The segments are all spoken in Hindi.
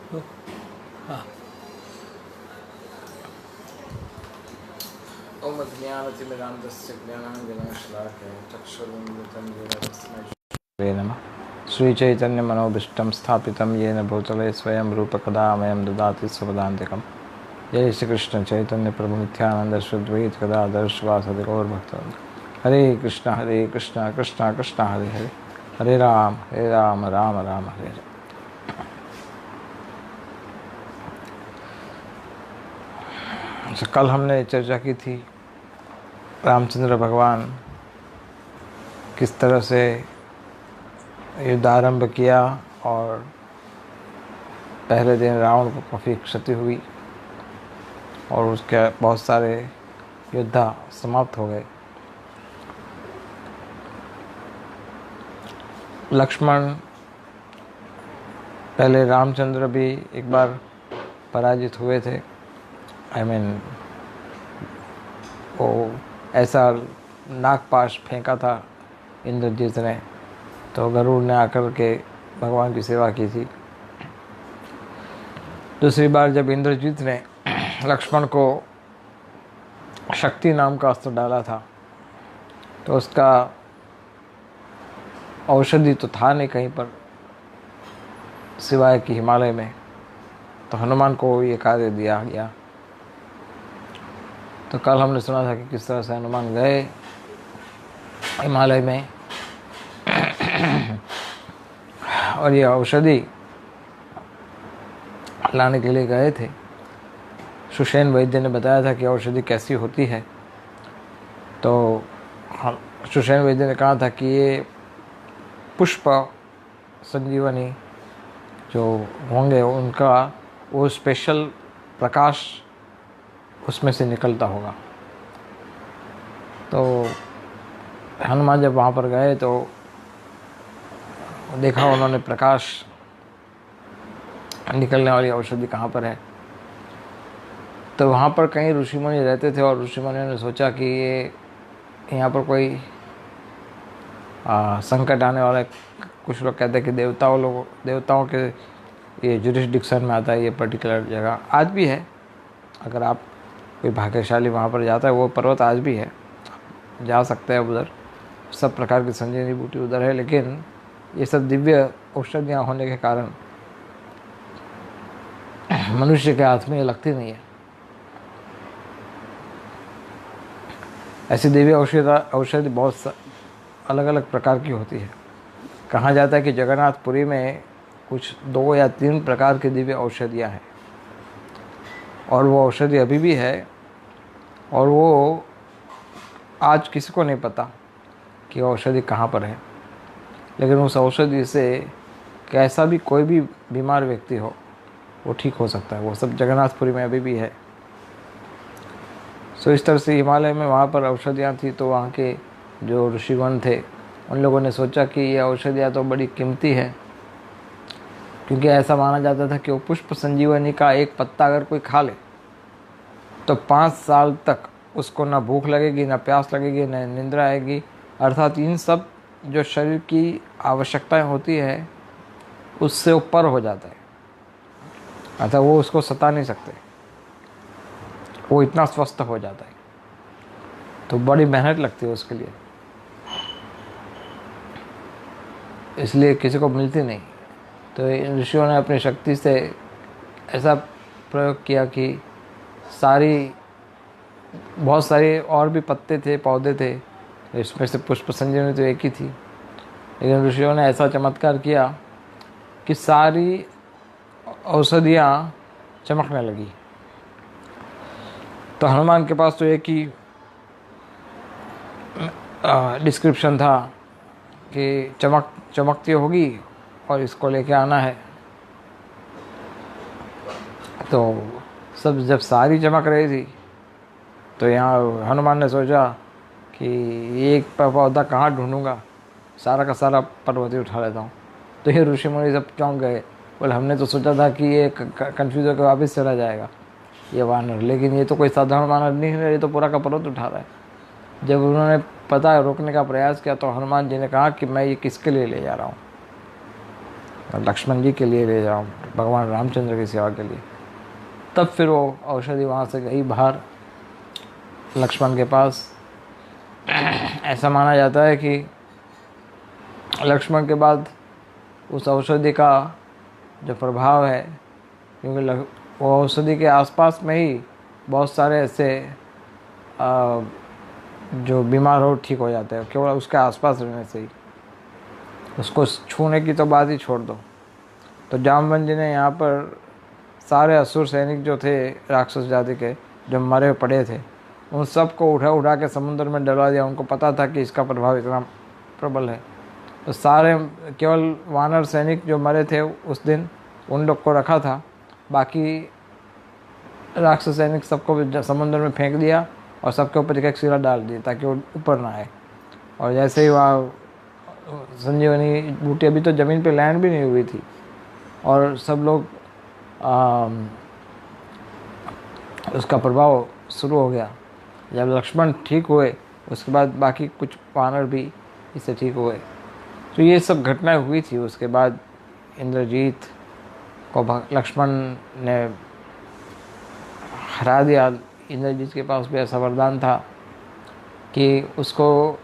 हाँ। ओम ज्ञानतिमिरान्धस्य ज्ञानाञ्जनशलाकया चक्षुरुन्मिलितं येन तस्मै श्रीगुरवे नमः। श्रीचैतन्यमनोभीष्टं स्थापितं येन भूतले स्वयं रूपकदामयं ददाति स्वपदान्तिकं। जय श्रीकृष्ण चैतन्य प्रभु नित्यानंद श्रीद्वैत गदाधर श्रीवासादि गौरभक्तवृंद। हरे कृष्ण कृष्ण कृष्ण हरे हरे, हरे राम राम राम हरे हरे। कल हमने चर्चा की थी रामचंद्र भगवान किस तरह से युद्ध आरंभ किया और पहले दिन रावण को काफ़ी क्षति हुई और उसके बहुत सारे योद्धा समाप्त हो गए। लक्ष्मण पहले रामचंद्र भी एक बार पराजित हुए थे। वो ऐसा नागपाश फेंका था इंद्रजीत ने, तो गरुड़ ने आकर के भगवान की सेवा की थी। दूसरी बार जब इंद्रजीत ने लक्ष्मण को शक्ति नाम का अस्त्र डाला था तो उसका औषधि तो था नहीं कहीं पर सिवाय कि हिमालय में, तो हनुमान को ये कार्य दिया गया। तो कल हमने सुना था कि किस तरह से हनुमान गए हिमालय में और ये औषधि लाने के लिए गए थे। सुषेण वैद्य ने बताया था कि औषधि कैसी होती है, तो सुषेण वैद्य ने कहा था कि ये पुष्प संजीवनी जो होंगे उनका वो स्पेशल प्रकाश उसमें से निकलता होगा। तो हनुमान जब वहाँ पर गए तो देखा उन्होंने प्रकाश निकलने वाली औषधि कहाँ पर है। तो वहाँ पर कई ऋषि मुनि रहते थे और ऋषि मुनियों ने सोचा कि ये यहाँ पर कोई संकट आने वाला है। कुछ लोग कहते हैं कि देवताओं के ये जुरिस्डिक्शन में आता है ये पर्टिकुलर जगह। आज भी है, अगर आप कोई भाग्यशाली वहाँ पर जाता है, वो पर्वत आज भी है, जा सकते हैं उधर। सब प्रकार की संजीवनी बूटी उधर है, लेकिन ये सब दिव्य औषधियाँ होने के कारण मनुष्य के हाथ में ये लगती नहीं है। ऐसी दिव्य औषधि बहुत अलग अलग प्रकार की होती है। कहा जाता है कि जगन्नाथपुरी में कुछ 2 या 3 प्रकार की दिव्य औषधियाँ हैं और वो औषधि अभी भी है और वो आज किसी को नहीं पता कि औषधि कहाँ पर है। लेकिन उस औषधि से कैसा भी कोई भी बीमार व्यक्ति हो वो ठीक हो सकता है। वो सब जगन्नाथपुरी में अभी भी है। सो इस तरह से हिमालय में वहाँ पर औषधियाँ थी, तो वहाँ के जो ऋषिगण थे उन लोगों ने सोचा कि ये औषधियाँ तो बड़ी कीमती है, क्योंकि ऐसा माना जाता था कि वो पुष्प संजीवनी का एक पत्ता अगर कोई खा ले तो 5 साल तक उसको ना भूख लगेगी, ना प्यास लगेगी, ना निंद्रा आएगी। अर्थात इन सब जो शरीर की आवश्यकताएं होती है उससे ऊपर हो जाता है। अर्थात वो उसको सता नहीं सकते, वो इतना स्वस्थ हो जाता है। तो बड़ी मेहनत लगती है उसके लिए, इसलिए किसी को मिलती नहीं। तो इन ऋषियों ने अपनी शक्ति से ऐसा प्रयोग किया कि बहुत सारी और भी पत्ते थे, पौधे थे, इसमें से पुष्प संजीवनी तो एक ही थी। लेकिन ऋषियों ने ऐसा चमत्कार किया कि सारी औषधियाँ चमकने लगी। तो हनुमान के पास तो एक ही डिस्क्रिप्शन था कि चमकती होगी और इसको लेके आना है। तो सब जब सारी चमक रही थी तो यहाँ हनुमान ने सोचा कि एक पौधा कहाँ ढूंढूंगा, सारा का सारा पर्वत ही उठा लेता हूँ। तो ये ऋषि मुनि सब चौंक गए। बोले हमने तो सोचा था कि ये कन्फ्यूज होकर वापस चला जाएगा ये वानर, लेकिन ये तो कोई साधारण वानर नहीं है, ये तो पूरा का पर्वत उठा रहा है। जब उन्होंने पता रोकने का प्रयास किया तो हनुमान जी ने कहा कि मैं ये किसके लिए ले जा रहा हूँ। लक्ष्मण जी के लिए ले जाऊँ, भगवान रामचंद्र की सेवा के लिए। तब फिर वो औषधि वहाँ से गई बाहर लक्ष्मण के पास। ऐसा माना जाता है कि लक्ष्मण के बाद उस औषधि का जो प्रभाव है, क्योंकि वो औषधि के आसपास में ही बहुत सारे ऐसे जो बीमार हो ठीक हो जाते हैं केवल उसके आसपास रहने से ही। उसको छूने की तो बात ही छोड़ दो। तो जामवंत जी ने यहाँ पर सारे असुर सैनिक जो थे राक्षस जाति के, जो मरे पड़े थे, उन सब को उठा उठा के समुद्र में डलवा दिया। उनको पता था कि इसका प्रभाव इतना प्रबल है। तो सारे केवल वानर सैनिक जो मरे थे उस दिन, उन लोग को रखा था। बाकी राक्षस सैनिक सबको समुद्र में फेंक दिया और सबके ऊपर एक सिरा डाल दिया ताकि वो ऊपर ना आए। और जैसे ही वहाँ संजीवनी बूटी, अभी तो ज़मीन पे लैंड भी नहीं हुई थी, और सब लोग उसका प्रभाव शुरू हो गया। जब लक्ष्मण ठीक हुए उसके बाद बाकी कुछ वानर भी इससे ठीक हुए। तो ये सब घटनाएं हुई थी। उसके बाद इंद्रजीत को लक्ष्मण ने हरा दिया। इंद्रजीत के पास भी ऐसा वरदान था कि उसको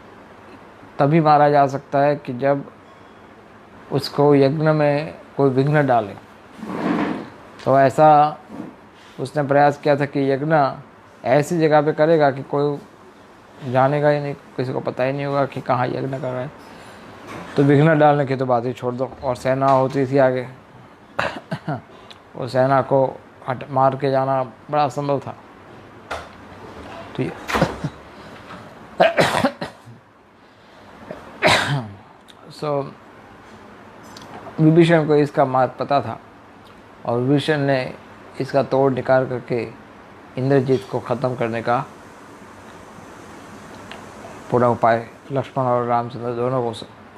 तभी मारा जा सकता है कि जब उसको यज्ञ में कोई विघ्न डाले। तो ऐसा उसने प्रयास किया था कि यज्ञ ऐसी जगह पे करेगा कि कोई जानेगा ही नहीं, किसी को पता ही नहीं होगा कि कहाँ यज्ञ कर रहा है। तो विघ्न डालने की तो बात ही छोड़ दो। और सेना होती थी आगे, वो सेना को मार के जाना बड़ा असंभव था। तो विभीषण को इसका मार्ग पता था, और विभीषण ने इसका तोड़ निकाल करके इंद्रजीत को ख़त्म करने का पूरा उपाय लक्ष्मण और रामचंद्र दोनों को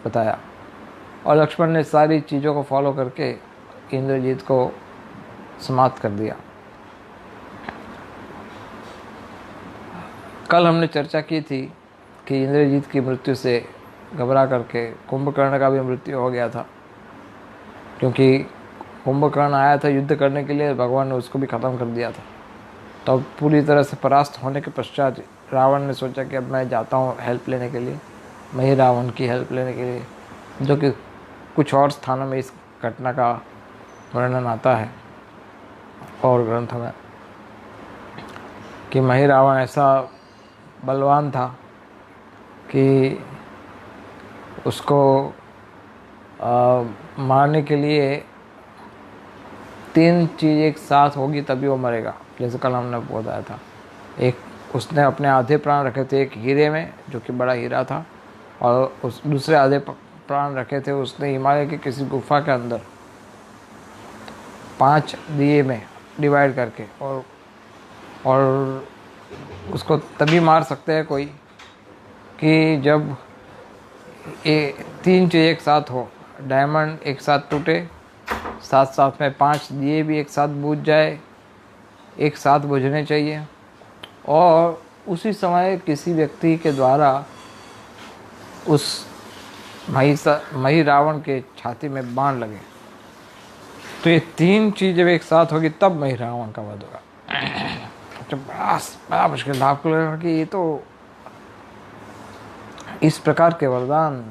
बताया। और लक्ष्मण ने सारी चीज़ों को फॉलो करके इंद्रजीत को समाप्त कर दिया। कल हमने चर्चा की थी कि इंद्रजीत की मृत्यु से घबरा करके कुंभकर्ण का भी मृत्यु हो गया था, क्योंकि कुंभकर्ण आया था युद्ध करने के लिए, भगवान ने उसको भी ख़त्म कर दिया था। तो पूरी तरह से परास्त होने के पश्चात रावण ने सोचा कि अब मैं जाता हूँ हेल्प लेने के लिए, मैं ही रावण की हेल्प लेने के लिए, जो कि कुछ और स्थानों में इस घटना का वर्णन आता है और ग्रंथ में, कि मही रावण ऐसा बलवान था कि उसको मारने के लिए 3 चीज़ एक साथ होगी तभी वो मरेगा। जैसे कल हमने बताया था, एक उसने अपने आधे प्राण रखे थे एक हीरे में, जो कि बड़ा हीरा था, और उस दूसरे आधे प्राण रखे थे उसने हिमालय की किसी गुफा के अंदर 5 दिए में डिवाइड करके। और उसको तभी मार सकते हैं कोई कि जब ये 3 चीज़ एक साथ हो, डायमंड एक साथ टूटे, साथ साथ में 5 दिए भी एक साथ बुझ जाए, एक साथ बुझने चाहिए, और उसी समय किसी व्यक्ति के द्वारा उस मही रावण के छाती में बाण लगे। तो ये 3 चीज़ जब एक साथ होगी तब मही रावण का वध होगा। तो बड़ा मुश्किल था। आपको लगा कि ये तो इस प्रकार के वरदान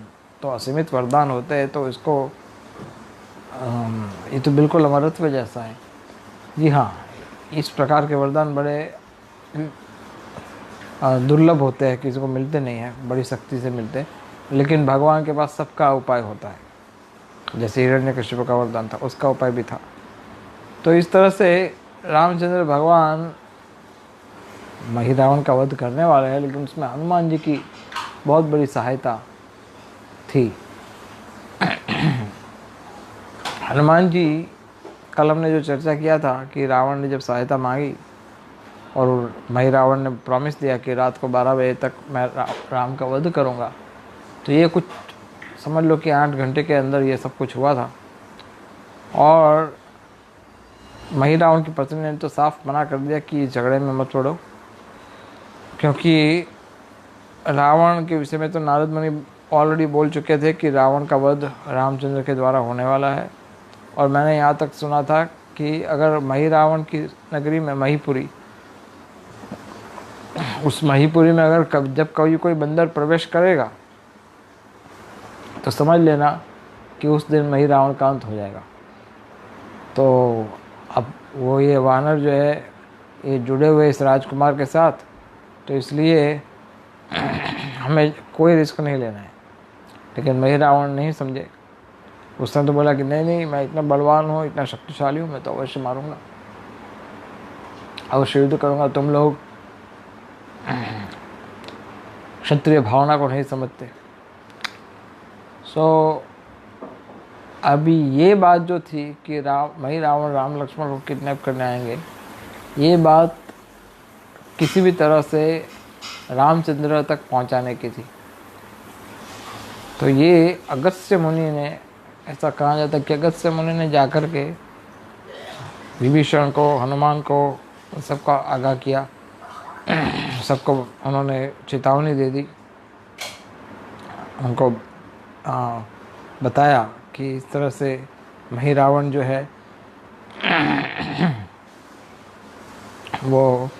तो असीमित वरदान होते हैं, तो इसको ये तो बिल्कुल अमरत्व जैसा है। जी हाँ, इस प्रकार के वरदान बड़े दुर्लभ होते हैं, किसी को मिलते नहीं हैं, बड़ी सख्ती से मिलते हैं, लेकिन भगवान के पास सबका उपाय होता है। जैसे हिरण्यकशिपु का वरदान था, उसका उपाय भी था। तो इस तरह से रामचंद्र भगवान मही रावण का वध करने वाले हैं, लेकिन उसमें हनुमान जी की बहुत बड़ी सहायता थी। हनुमान जी, कल हमने जो चर्चा किया था कि रावण ने जब सहायता मांगी और मही रावण ने प्रॉमिस दिया कि रात को 12 बजे तक मैं राम का वध करूंगा, तो ये कुछ समझ लो कि 8 घंटे के अंदर ये सब कुछ हुआ था। और मही रावण की पत्नी ने तो साफ मना कर दिया कि इस झगड़े में मत पड़ो, क्योंकि रावण के विषय में तो नारद मुनि ऑलरेडी बोल चुके थे कि रावण का वध रामचंद्र के द्वारा होने वाला है, और मैंने यहाँ तक सुना था कि अगर मही रावण की नगरी में महीपुरी, उस महीपुरी में अगर जब कभी कोई बंदर प्रवेश करेगा तो समझ लेना कि उस दिन मही रावण का अंत हो जाएगा। तो अब वो ये वानर जो है ये जुड़े हुए इस राजकुमार के साथ, तो इसलिए हमें कोई रिस्क नहीं लेना है। लेकिन मही रावण नहीं समझे। उसने तो बोला कि नहीं नहीं, मैं इतना बलवान हूँ, इतना शक्तिशाली हूँ, मैं तो अवश्य मारूंगा, अवश्य युद्ध करूँगा। तुम लोग क्षत्रिय भावना को नहीं समझते। अभी ये बात जो थी कि मही रावण राम लक्ष्मण को किडनैप करने आएंगे, ये बात किसी भी तरह से रामचंद्र तक पहुंचाने की थी। तो ये अगस्त्य मुनि ने, ऐसा कहा जाता है कि अगस्त्य मुनि ने जाकर के विभीषण को, हनुमान को, सबका आगाह किया, सबको उन्होंने चेतावनी दे दी, उनको बताया कि इस तरह से मही रावण जो है वो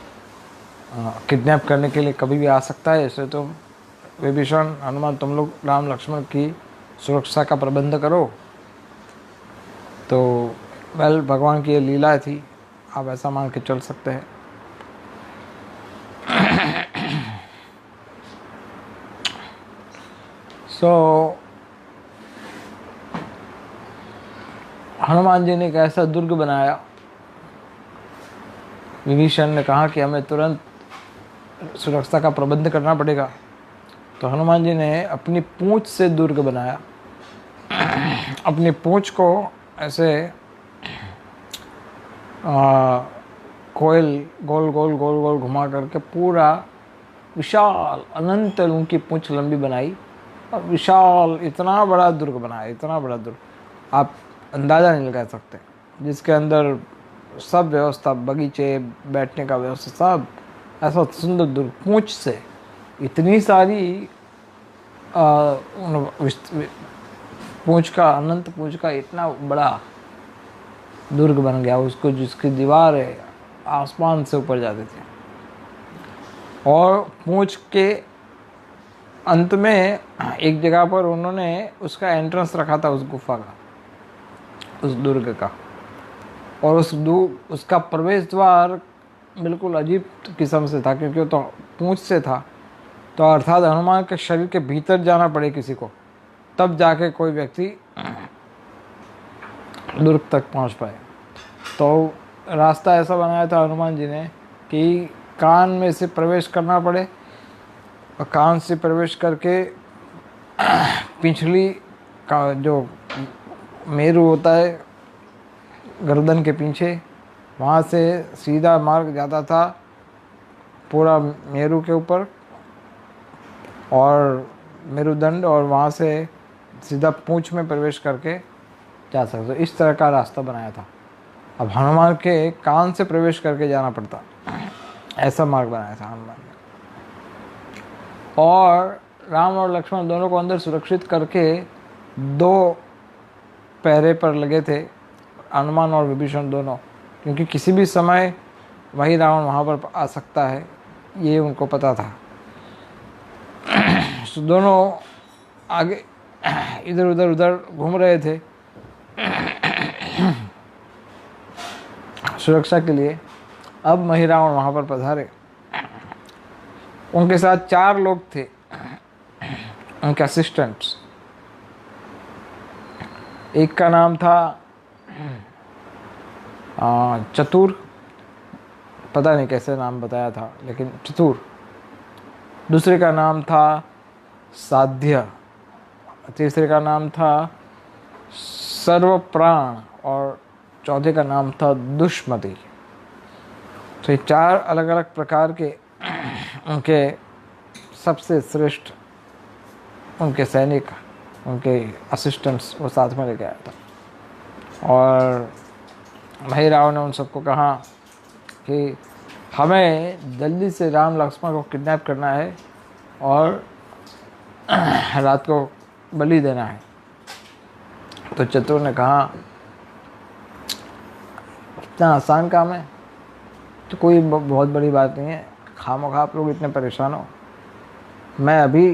किडनैप करने के लिए कभी भी आ सकता है। इसलिए तो विभीषण, हनुमान, तुम लोग राम लक्ष्मण की सुरक्षा का प्रबंध करो। तो भगवान की ये लीला थी, आप ऐसा मान के चल सकते हैं। हनुमान जी ने एक ऐसा दुर्ग बनाया। विभीषण ने कहा कि हमें तुरंत सुरक्षा का प्रबंध करना पड़ेगा। तो हनुमान जी ने अपनी पूंछ से दुर्ग बनाया। अपनी पूंछ को ऐसे कोयल गोल गोल गोल गोल घुमा करके पूरा विशाल, अनंत उनकी पूंछ लंबी बनाई और विशाल इतना बड़ा दुर्ग बनाया, इतना बड़ा दुर्ग आप अंदाज़ा नहीं लगा सकते, जिसके अंदर सब व्यवस्था, बगीचे, बैठने का व्यवस्था, सब ऐसा सुंदर दुर्ग। पूंछ से इतनी सारी पूंछ का, अनंत पूंछ का इतना बड़ा दुर्ग बन गया उसको, जिसकी दीवारें आसमान से ऊपर जाती थी। और पूंछ के अंत में एक जगह पर उन्होंने उसका एंट्रेंस रखा था, उस गुफा का, उस दुर्ग का। और उसका प्रवेश द्वार बिल्कुल अजीब किस्म से था, क्योंकि वो तो पूंछ से था। तो अर्थात हनुमान के शरीर के भीतर जाना पड़े किसी को, तब जाके कोई व्यक्ति दुर्ग तक पहुंच पाए। तो रास्ता ऐसा बनाया था हनुमान जी ने कि कान में से प्रवेश करना पड़े, और कान से प्रवेश करके पिछली का जो मेरु होता है गर्दन के पीछे, वहाँ से सीधा मार्ग जाता था पूरा मेरु के ऊपर और मेरुदंड, और वहाँ से सीधा पूंछ में प्रवेश करके जा सकते। तो इस तरह का रास्ता बनाया था। अब हनुमान के कान से प्रवेश करके जाना पड़ता, ऐसा मार्ग बनाया था हनुमान ने। और राम और लक्ष्मण दोनों को अंदर सुरक्षित करके दो पहरे पर लगे थे, हनुमान और विभीषण दोनों, क्योंकि किसी भी समय वही रावण वहाँ पर आ सकता है, ये उनको पता था। तो दोनों आगे इधर उधर घूम रहे थे सुरक्षा के लिए। अब मही रावण वहाँ पर पधारे। उनके साथ 4 लोग थे, उनके असिस्टेंट्स। एक का नाम था चतुर, पता नहीं कैसे नाम बताया था, लेकिन चतुर। दूसरे का नाम था साध्य, तीसरे का नाम था सर्वप्राण, और चौथे का नाम था दुष्मति। तो ये 4 अलग अलग प्रकार के उनके सबसे श्रेष्ठ उनके सैनिक, उनके असिस्टेंट्स वो साथ में लेके आया था। और मही रावण ने उन सबको कहा कि हमें जल्दी से राम लक्ष्मण को किडनैप करना है और रात को बलि देना है। तो चतुर ने कहा इतना आसान काम है, तो कोई बहुत बड़ी बात नहीं है, खामखा आप लोग इतने परेशान हो। मैं अभी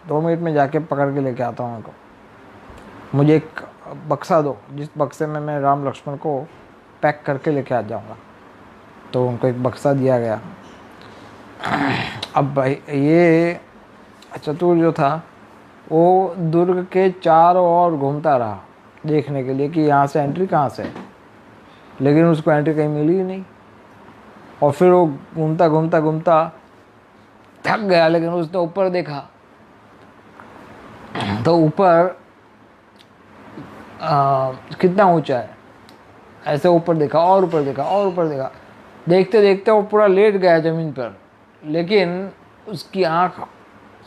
2 मिनट में जाके पकड़ के लेके आता हूँ उनको। मुझे एक बक्सा दो, जिस बक्से में मैं राम लक्ष्मण को पैक करके लेके आ जाऊँगा। तो उनको एक बक्सा दिया गया। अब भाई ये चतुर जो था वो दुर्ग के चारों ओर घूमता रहा देखने के लिए कि यहाँ से एंट्री कहाँ से है, लेकिन उसको एंट्री कहीं मिली ही नहीं। और फिर वो घूमता घूमता घूमता थक गया, लेकिन उसने ऊपर देखा तो ऊपर कितना ऊंचा है। ऐसे ऊपर देखा और ऊपर देखा और ऊपर देखा, देखते देखते वो पूरा लेट गया ज़मीन पर, लेकिन उसकी आँख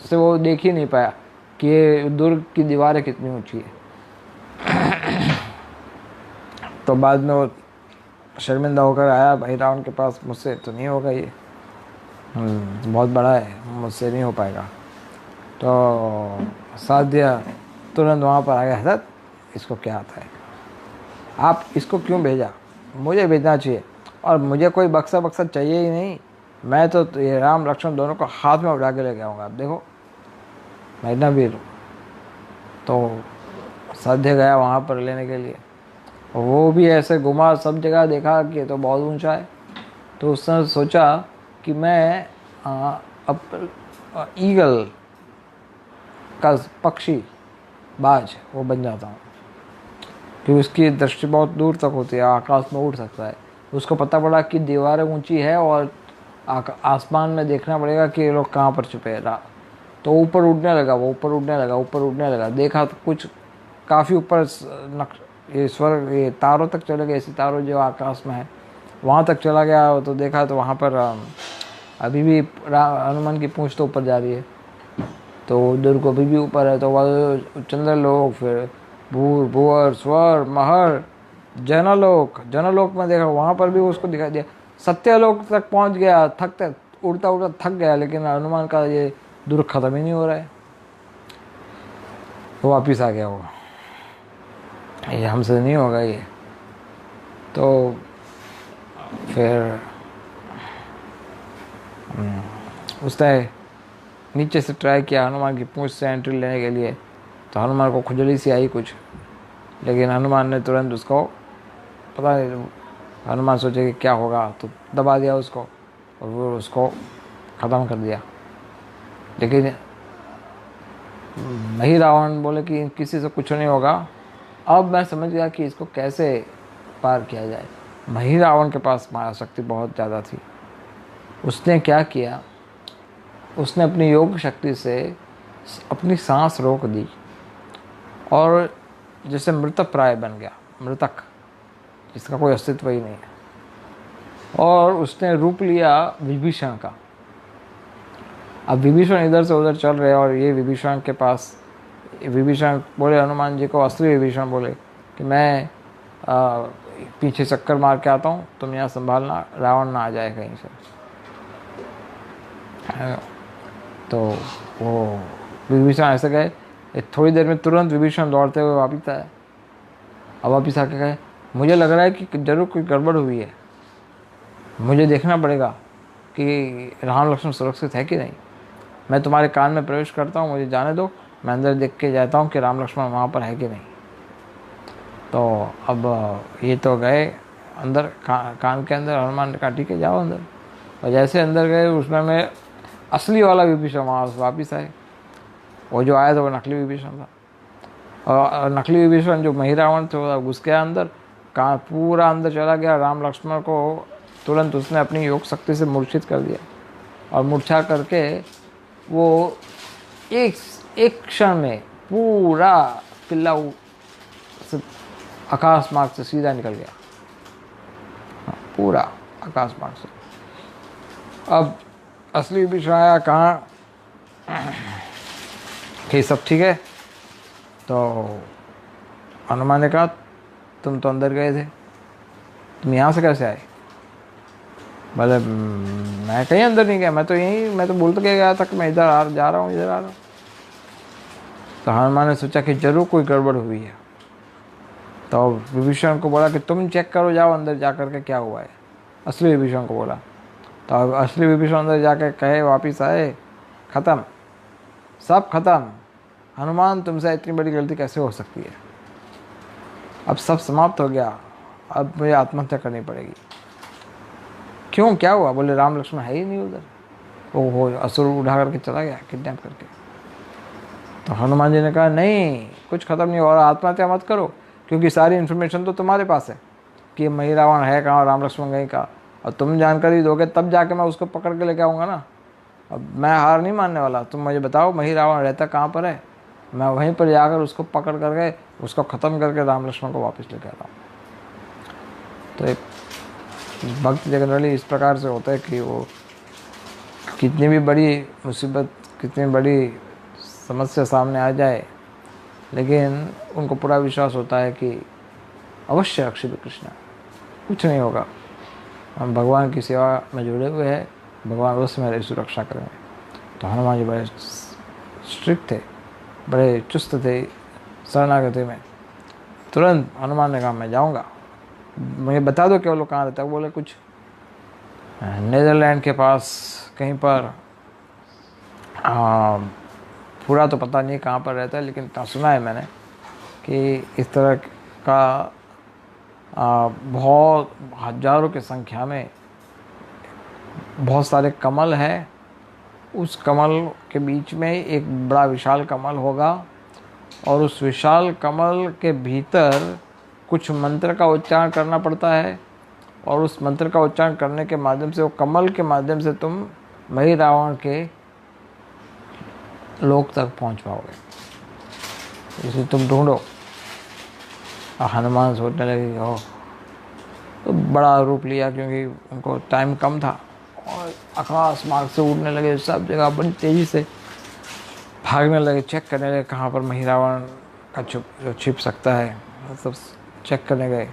से वो देख ही नहीं पाया कि ये दुर्ग की दीवारें कितनी ऊंची है। तो बाद में वो शर्मिंदा होकर आया भाई रावण के पास, मुझसे तो नहीं होगा ये, बहुत बड़ा है, मुझसे नहीं हो पाएगा। तो साध्य तुरंत वहाँ पर आ गया, हजरत इसको क्या आता है, आप इसको क्यों भेजा, मुझे भेजना चाहिए, और मुझे कोई बक्सा बक्सा चाहिए ही नहीं, मैं तो ये राम लक्ष्मण दोनों को हाथ में उठा के लेके आऊँगा। आप देखो मैं इतना वीर हूँ। तो साध्य गया वहाँ पर लेने के लिए, वो भी ऐसे घुमा, सब जगह देखा कि तो बहुत ऊंचा है। तो उसने सोचा कि मैं अब ईगल का पक्षी बाज वो बन जाता हूँ, क्योंकि उसकी दृष्टि बहुत दूर तक होती है, आकाश में उड़ सकता है। उसको पता पड़ा कि दीवारें ऊंची है और आसमान में देखना पड़ेगा कि ये लोग कहाँ पर छुपे हैं। तो ऊपर उड़ने लगा, वो ऊपर उड़ने लगा, ऊपर उड़ने लगा, देखा तो कुछ काफ़ी ऊपर ये स्वर्ग, ये तारों तक चले गए, सितारों जो आकाश में है वहाँ तक चला गया। तो देखा तो वहाँ पर अभी भी हनुमान की पूंछ तो ऊपर जा रही है, तो दुर्ग अभी भी ऊपर है। तो वह चंद्रलोक, फिर भूर भूवर स्वर महर जनलोक, जनलोक में देखा वहाँ पर भी उसको दिखाई दिया। सत्यलोक तक पहुँच गया, थकते उड़ता उड़ता थक गया, लेकिन हनुमान का ये दुर्ग ख़त्म ही नहीं हो रहा है। वो वापिस आ गया, वो ये हमसे नहीं होगा ये। तो फिर उसने नीचे से ट्राई किया हनुमान की पूंछ से एंट्री लेने के लिए, तो हनुमान को खुजली सी आई कुछ, लेकिन हनुमान ने तुरंत उसको, पता नहीं हनुमान सोचे कि क्या होगा, तो दबा दिया उसको और वो उसको ख़त्म कर दिया। लेकिन नहीं, रावण बोले कि किसी से कुछ नहीं होगा। अब मैं समझ गया कि इसको कैसे पार किया जाए। मही रावण के पास माया शक्ति बहुत ज़्यादा थी। उसने क्या किया, उसने अपनी योग शक्ति से अपनी सांस रोक दी और जैसे मृतक प्राय बन गया, मृतक जिसका कोई अस्तित्व ही नहीं है। और उसने रूप लिया विभीषण का। अब विभीषण इधर से उधर चल रहे, और ये विभीषण के पास, विभीषण बोले हनुमान जी को, असली विभीषण बोले कि मैं पीछे चक्कर मार के आता हूँ, तुम यहाँ संभालना, रावण ना आ जाए कहीं से। तो वो विभीषण ऐसे गए, थोड़ी देर में तुरंत विभीषण दौड़ते हुए वापिस आए। अब वापिस आके गए, मुझे लग रहा है कि जरूर कोई गड़बड़ हुई है, मुझे देखना पड़ेगा कि राम लक्ष्मण सुरक्षित है कि नहीं। मैं तुम्हारे कान में प्रवेश करता हूँ, मुझे जाने दो, मैं अंदर देख के जाता हूँ कि राम लक्ष्मण वहाँ पर है कि नहीं। तो अब ये तो गए अंदर, कान के अंदर। हनुमान ने कहा ठीक है जाओ अंदर। और जैसे अंदर गए, उसमें मैं असली वाला विभीषण वहाँ वापिस आए। वो जो आया था वो नकली विभीषण था, और नकली विभीषण जो मही रावण थे वो घुस गया अंदर, कहाँ पूरा अंदर चला गया। राम लक्ष्मण को तुरंत उसने अपनी योग शक्ति से मूर्छित कर दिया, और मूर्छा करके वो एक क्षण में पूरा किला आकाश मार्ग से सीधा निकल गया, पूरा आकाश मार्ग से। अब असली विभीषण आया, कहाँ कि सब ठीक है। तो हनुमान ने कहा तुम तो अंदर गए थे, तुम यहाँ से कैसे आए? बोले मैं कहीं अंदर नहीं गया, मैं तो बोल तो गया था कि मैं इधर जा रहा हूँ, इधर आ रहा हूँ। तो हनुमान ने सोचा कि जरूर कोई गड़बड़ हुई है, तो विभीषण को बोला कि तुम चेक करो, जाओ अंदर जा कर के क्या हुआ है। असली विभीषण को बोला। तो अब असली विभीषण अंदर जाके कहे, वापिस आए, ख़त्म, सब खत्म। हनुमान तुमसे इतनी बड़ी गलती कैसे हो सकती है, अब सब समाप्त हो गया, अब मुझे आत्महत्या करनी पड़ेगी। क्यों, क्या हुआ? बोले राम लक्ष्मण है ही नहीं उधर, वो असुर उठा करके चला गया किडनैप करके। तो हनुमान जी ने कहा नहीं, कुछ ख़त्म नहीं, और आत्महत्या मत करो, क्योंकि सारी इन्फॉर्मेशन तो तुम्हारे पास है कि मही रावण है कहाँ, राम लक्ष्मण गए कहाँ, और तुम जानकारी दोगे तब जाके मैं उसको पकड़ के लेके आऊँगा ना। अब मैं हार नहीं मानने वाला, तुम मुझे बताओ मही रावण रहता कहाँ पर है, मैं वहीं पर जाकर उसको पकड़ करके उसको ख़त्म करके राम लक्ष्मण को वापस लेके आता हूँ। तो एक भक्त जनरली इस प्रकार से होता है कि वो कितनी भी बड़ी मुसीबत, कितनी बड़ी समस्या सामने आ जाए, लेकिन उनको पूरा विश्वास होता है कि अवश्य रक्षित कृष्ण, कुछ नहीं होगा, हम भगवान की सेवा में जुड़े हुए हैं, भगवान अवश्य मेरी सुरक्षा करेंगे। तो हनुमान जी बड़े स्ट्रिक्ट थे, बड़े चुस्त थे शरणागति में। तुरंत हनुमान ने कहा मैं जाऊंगा, मुझे बता दो केवल कहाँ रहता है। बोले कुछ नीदरलैंड के पास कहीं पर, पूरा तो पता नहीं कहाँ पर रहता है, लेकिन इतना सुना है मैंने कि इस तरह का बहुत हजारों की संख्या में बहुत सारे कमल है, उस कमल के बीच में एक बड़ा विशाल कमल होगा, और उस विशाल कमल के भीतर कुछ मंत्र का उच्चारण करना पड़ता है, और उस मंत्र का उच्चारण करने के माध्यम से, वो कमल के माध्यम से तुम मही रावण के लोक तक पहुंच पाओगे, इसे तुम ढूंढो। हनुमान सोचने लगे हो, तो बड़ा रूप लिया, क्योंकि उनको टाइम कम था, और आकाश मार्ग से उड़ने लगे, सब जगह बड़ी तेज़ी से भागने लगे, चेक करने लगे कहाँ पर मही रावण का छिप सकता है, मतलब चेक करने गए।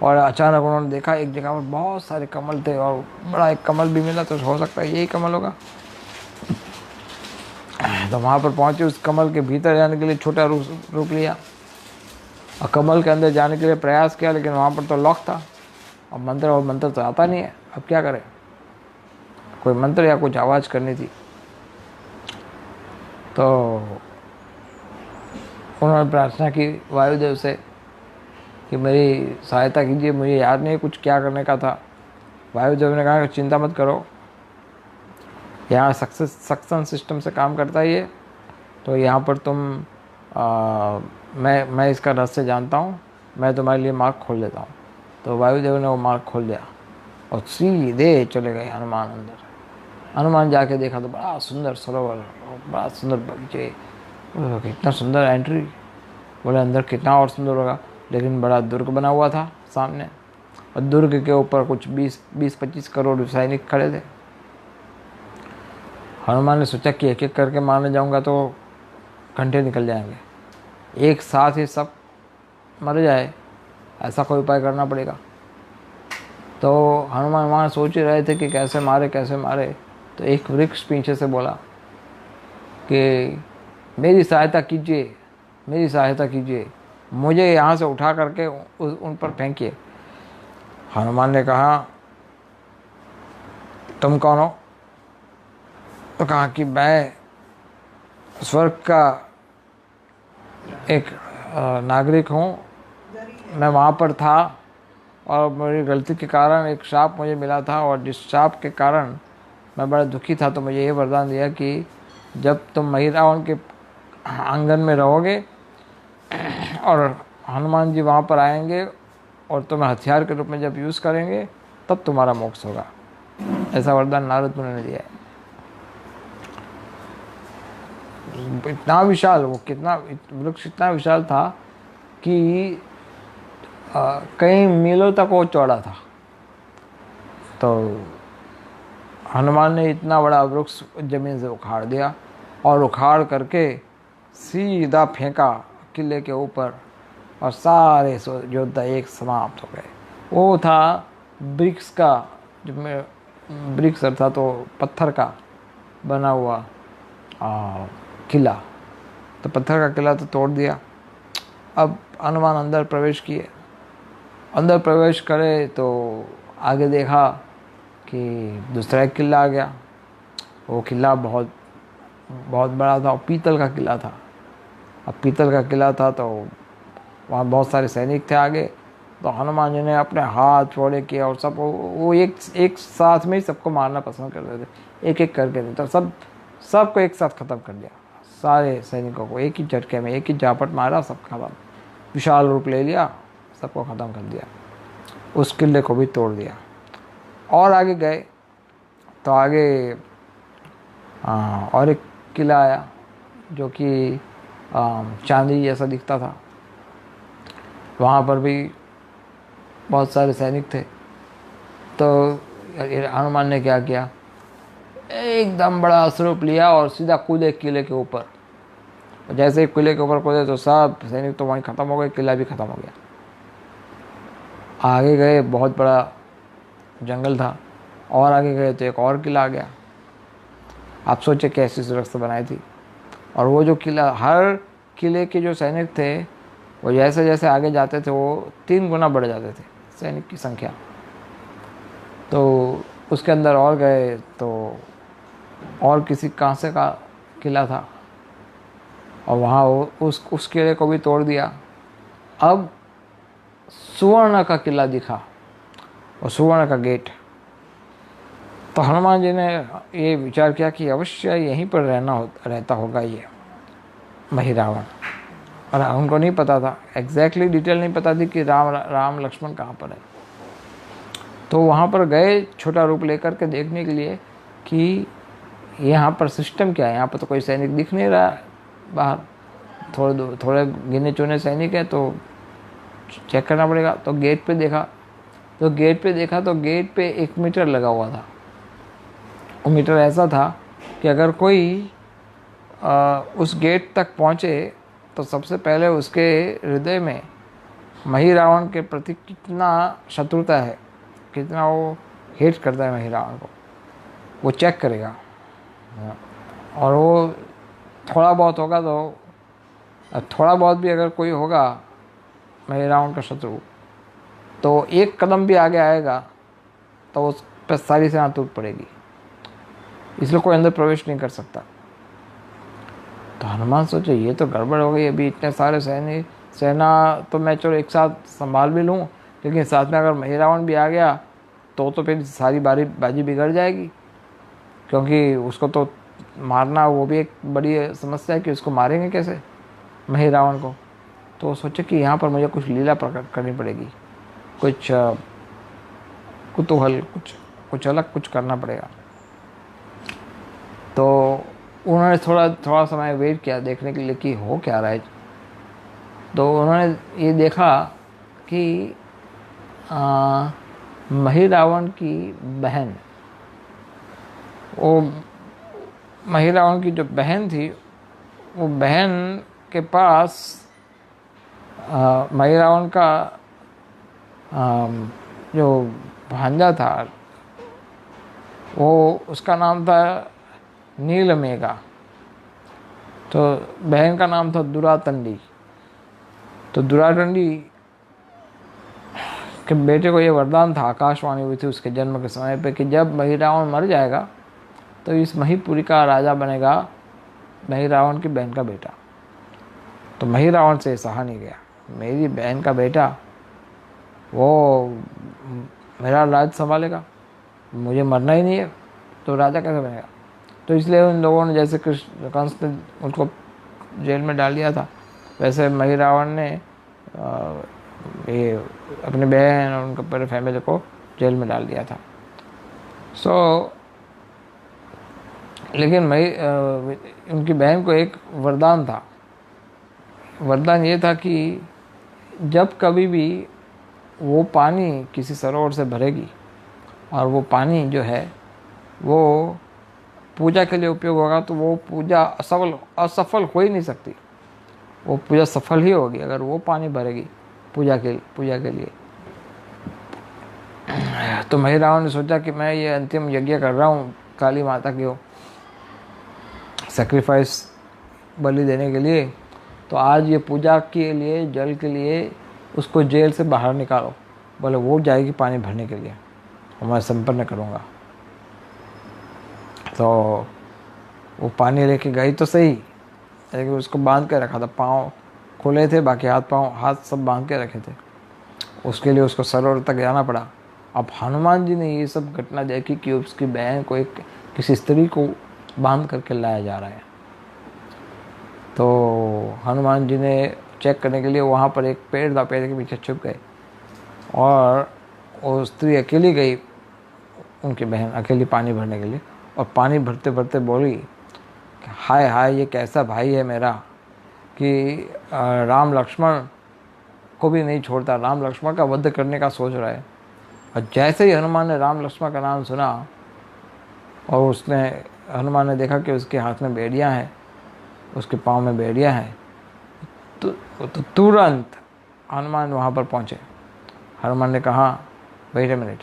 और अचानक उन्होंने देखा एक जगह पर बहुत सारे कमल थे, और बड़ा एक कमल भी मिला, तो हो सकता है यही कमल होगा। तो वहाँ पर पहुँचे, उस कमल के भीतर जाने के लिए छोटा रूप लिया, और कमल के अंदर जाने के लिए प्रयास किया, लेकिन वहाँ पर तो लॉक था, और मंत्र तो आता नहीं है, अब क्या करें, कोई मंत्र या कुछ आवाज़ करनी थी। तो उन्होंने प्रार्थना की वायुदेव से कि मेरी सहायता कीजिए, मुझे याद नहीं कुछ क्या करने का था। वायुदेव ने कहा कि चिंता मत करो, यहाँ सक्शन सिस्टम से काम करता है ये, तो यहाँ पर तुम मैं इसका रहस्य जानता हूँ, मैं तुम्हारे लिए मार्ग खोल देता हूँ। तो वायुदेव ने वो मार्ग खोल दिया, और सीधे चले गए हनुमान अंदर। हनुमान जाके देखा तो बड़ा सुंदर सरोवर, बड़ा सुंदर बगीचे, कितना सुंदर एंट्री। बोले अंदर कितना और सुंदर होगा, लेकिन बड़ा दुर्ग बना हुआ था सामने, और दुर्ग के ऊपर कुछ 20-25 करोड़ सैनिक खड़े थे। हनुमान ने सोचा कि एक एक करके मारने जाऊंगा तो घंटे निकल जाएंगे, एक साथ ही सब मर जाए, ऐसा कोई उपाय करना पड़ेगा। तो हनुमान वहाँ सोच ही रहे थे कि कैसे मारे। तो एक वृक्ष पीछे से बोला कि मेरी सहायता कीजिए, मुझे यहाँ से उठा करके उन पर फेंकिए। हनुमान ने कहा तुम कौन हो? तो कहा कि मैं स्वर्ग का एक नागरिक हूँ, मैं वहाँ पर था, और मेरी गलती के कारण एक शाप मुझे मिला था, और जिस शाप के कारण मैं बड़ा दुखी था, तो मुझे ये वरदान दिया कि जब तुम मही रावण के आंगन में रहोगे और हनुमान जी वहाँ पर आएंगे और तुम्हें हथियार के रूप में जब यूज़ करेंगे, तब तुम्हारा मोक्ष होगा। ऐसा वरदान नारद मुनि ने दिया है। इतना विशाल, वो कितना वृक्ष इतना विशाल था कि कई मीलों तक वो चौड़ा था। तो हनुमान ने इतना बड़ा वृक्ष जमीन से उखाड़ दिया, और उखाड़ करके सीधा फेंका किले के ऊपर, और सारे योद्धा एक समाप्त हो गए। वो था ब्रिक्स का, ब्रिक्स अर्थात तो पत्थर का बना हुआ किला। तो पत्थर का किला तो तोड़ दिया, अब हनुमान अंदर प्रवेश किए। अंदर प्रवेश करे तो आगे देखा कि दूसरा एक किला आ गया। वो किला बहुत बहुत बड़ा था और पीतल का किला था। अब पीतल का किला था तो वहाँ बहुत सारे सैनिक थे आगे। तो हनुमान जी ने अपने हाथ चौड़े किए और सब वो एक साथ में ही सबको मारना पसंद करते थे, एक एक करके। तो सबको एक साथ ख़त्म कर दिया, सारे सैनिकों को एक ही झटके में, एक ही झापट मारा, सब खत्म। विशाल रूप ले लिया, सबको ख़त्म कर दिया, उस किले को भी तोड़ दिया। और आगे गए तो आगे और एक किला आया जो कि चांदी जैसा दिखता था। वहाँ पर भी बहुत सारे सैनिक थे। तो हनुमान ने क्या किया, एकदम बड़ा स्वरूप लिया और सीधा कूदे किले के ऊपर। जैसे ही किले के ऊपर कूदे तो सब सैनिक तो वहीं ख़त्म हो गए, किला भी ख़त्म हो गया। आगे गए, बहुत बड़ा जंगल था, और आगे गए तो एक और किला आ गया। आप सोचे कैसी सुरक्षा बनाई थी। और वो जो किला, हर किले के जो सैनिक थे वो जैसे जैसे आगे जाते थे वो 3 गुना बढ़ जाते थे सैनिक की संख्या। तो उसके अंदर और गए तो और किसी कांसे का किला था और वहाँ उस किले को भी तोड़ दिया। अब सुवर्ण का किला दिखा और सुवर्ण का गेट। तो हनुमान जी ने ये विचार किया कि अवश्य यहीं पर रहता होगा ये महिरावण। और उनको नहीं पता था, एग्जैक्टली डिटेल नहीं पता थी कि राम लक्ष्मण कहाँ पर है। तो वहाँ पर गए छोटा रूप लेकर के देखने के लिए कि यहाँ पर सिस्टम क्या है। यहाँ पर तो कोई सैनिक दिख नहीं रहा बाहर, थोड़े गिने चुने सैनिक हैं, तो चेक करना पड़ेगा। तो गेट पे देखा तो गेट पे 1 मीटर लगा हुआ था। वो मीटर ऐसा था कि अगर कोई उस गेट तक पहुँचे तो सबसे पहले उसके हृदय में महिरावण के प्रति कितना शत्रुता है, कितना वो हेट करता है महिरावण को, वो चेक करेगा। और वो थोड़ा बहुत होगा तो थोड़ा बहुत भी अगर कोई होगा महिरावण का शत्रु तो 1 कदम भी आगे आएगा तो उस पर सारी सेना टूट पड़ेगी, इसलिए कोई अंदर प्रवेश नहीं कर सकता। तो हनुमान सोचे ये तो गड़बड़ हो गई, अभी इतने सारे सेना तो मैं चलो एक साथ संभाल भी लूँ, लेकिन साथ में अगर महिरावण भी आ गया तो फिर सारी बाजी बिगड़ जाएगी, क्योंकि उसको तो मारना वो भी एक बड़ी समस्या है कि उसको मारेंगे कैसे महिरावण को। तो सोचे कि यहाँ पर मुझे कुछ लीला प्रकट करनी पड़ेगी, कुछ कुतूहल, कुछ अलग कुछ करना पड़ेगा। तो उन्होंने थोड़ा समय वेट किया देखने के लिए कि हो क्या रहा है। तो उन्होंने ये देखा कि महिरावण की बहन, वो महिरावण की जो बहन थी, वो बहन के पास महिरावण का जो भांजा था वो उसका नाम था नीलमेघा। तो बहन का नाम था दुरातंडी। तो दुरातंडी के बेटे को ये वरदान था, आकाशवाणी हुई थी उसके जन्म के समय पे, कि जब महिरावण मर जाएगा तो इस महीपुरी का राजा बनेगा महिरावण की बहन का बेटा। तो महिरावण से सहा नहीं गया, मेरी बहन का बेटा वो मेरा राज संभालेगा, मुझे मरना ही नहीं है तो राजा कैसे बनेगा। तो इसलिए उन लोगों ने, जैसे कंस ने उनको जेल में डाल दिया था, वैसे महिरावण ने ये अपनी बहन और उनके पूरे फैमिली को जेल में डाल दिया था। लेकिन उनकी बहन को एक वरदान था। वरदान ये था कि जब कभी भी वो पानी किसी सरोवर से भरेगी और वो पानी जो है वो पूजा के लिए उपयोग होगा, तो वो पूजा असफल हो ही नहीं सकती। वो पूजा सफल ही होगी अगर वो पानी भरेगी पूजा के लिए। तो महिरावण ने सोचा कि मैं ये अंतिम यज्ञ कर रहा हूँ काली माता की सैक्रिफाइस बलि देने के लिए, तो आज ये पूजा के लिए जल के लिए उसको जेल से बाहर निकालो। बोले वो जाएगी पानी भरने के लिए और मैं संपन्न करूँगा। तो वो पानी लेके गई तो सही, लेकिन उसको बांध के रखा था, पाँव खुले थे, बाकी हाथ सब बांध के रखे थे। उसके लिए उसको सरोवर तक जाना पड़ा। अब हनुमान जी ने ये सब घटना देखी कि उसकी बहन को किसी स्त्री को बांध करके लाया जा रहा है। तो हनुमान जी ने चेक करने के लिए वहाँ पर एक पेड़ था, पेड़ के पीछे छुप गए और वो स्त्री अकेली गई, उनकी बहन अकेली पानी भरने के लिए, और पानी भरते भरते बोली, हाय हाय ये कैसा भाई है मेरा कि राम लक्ष्मण को भी नहीं छोड़ता, राम लक्ष्मण का वध करने का सोच रहा है। और जैसे ही हनुमान ने राम लक्ष्मण का नाम सुना और हनुमान ने देखा कि उसके हाथ में बेड़ियाँ हैं, उसके पाँव में बेड़ियाँ हैं, तो तुरंत हनुमान वहाँ पर पहुँचे। हनुमान ने कहा, वेट अ मिनट,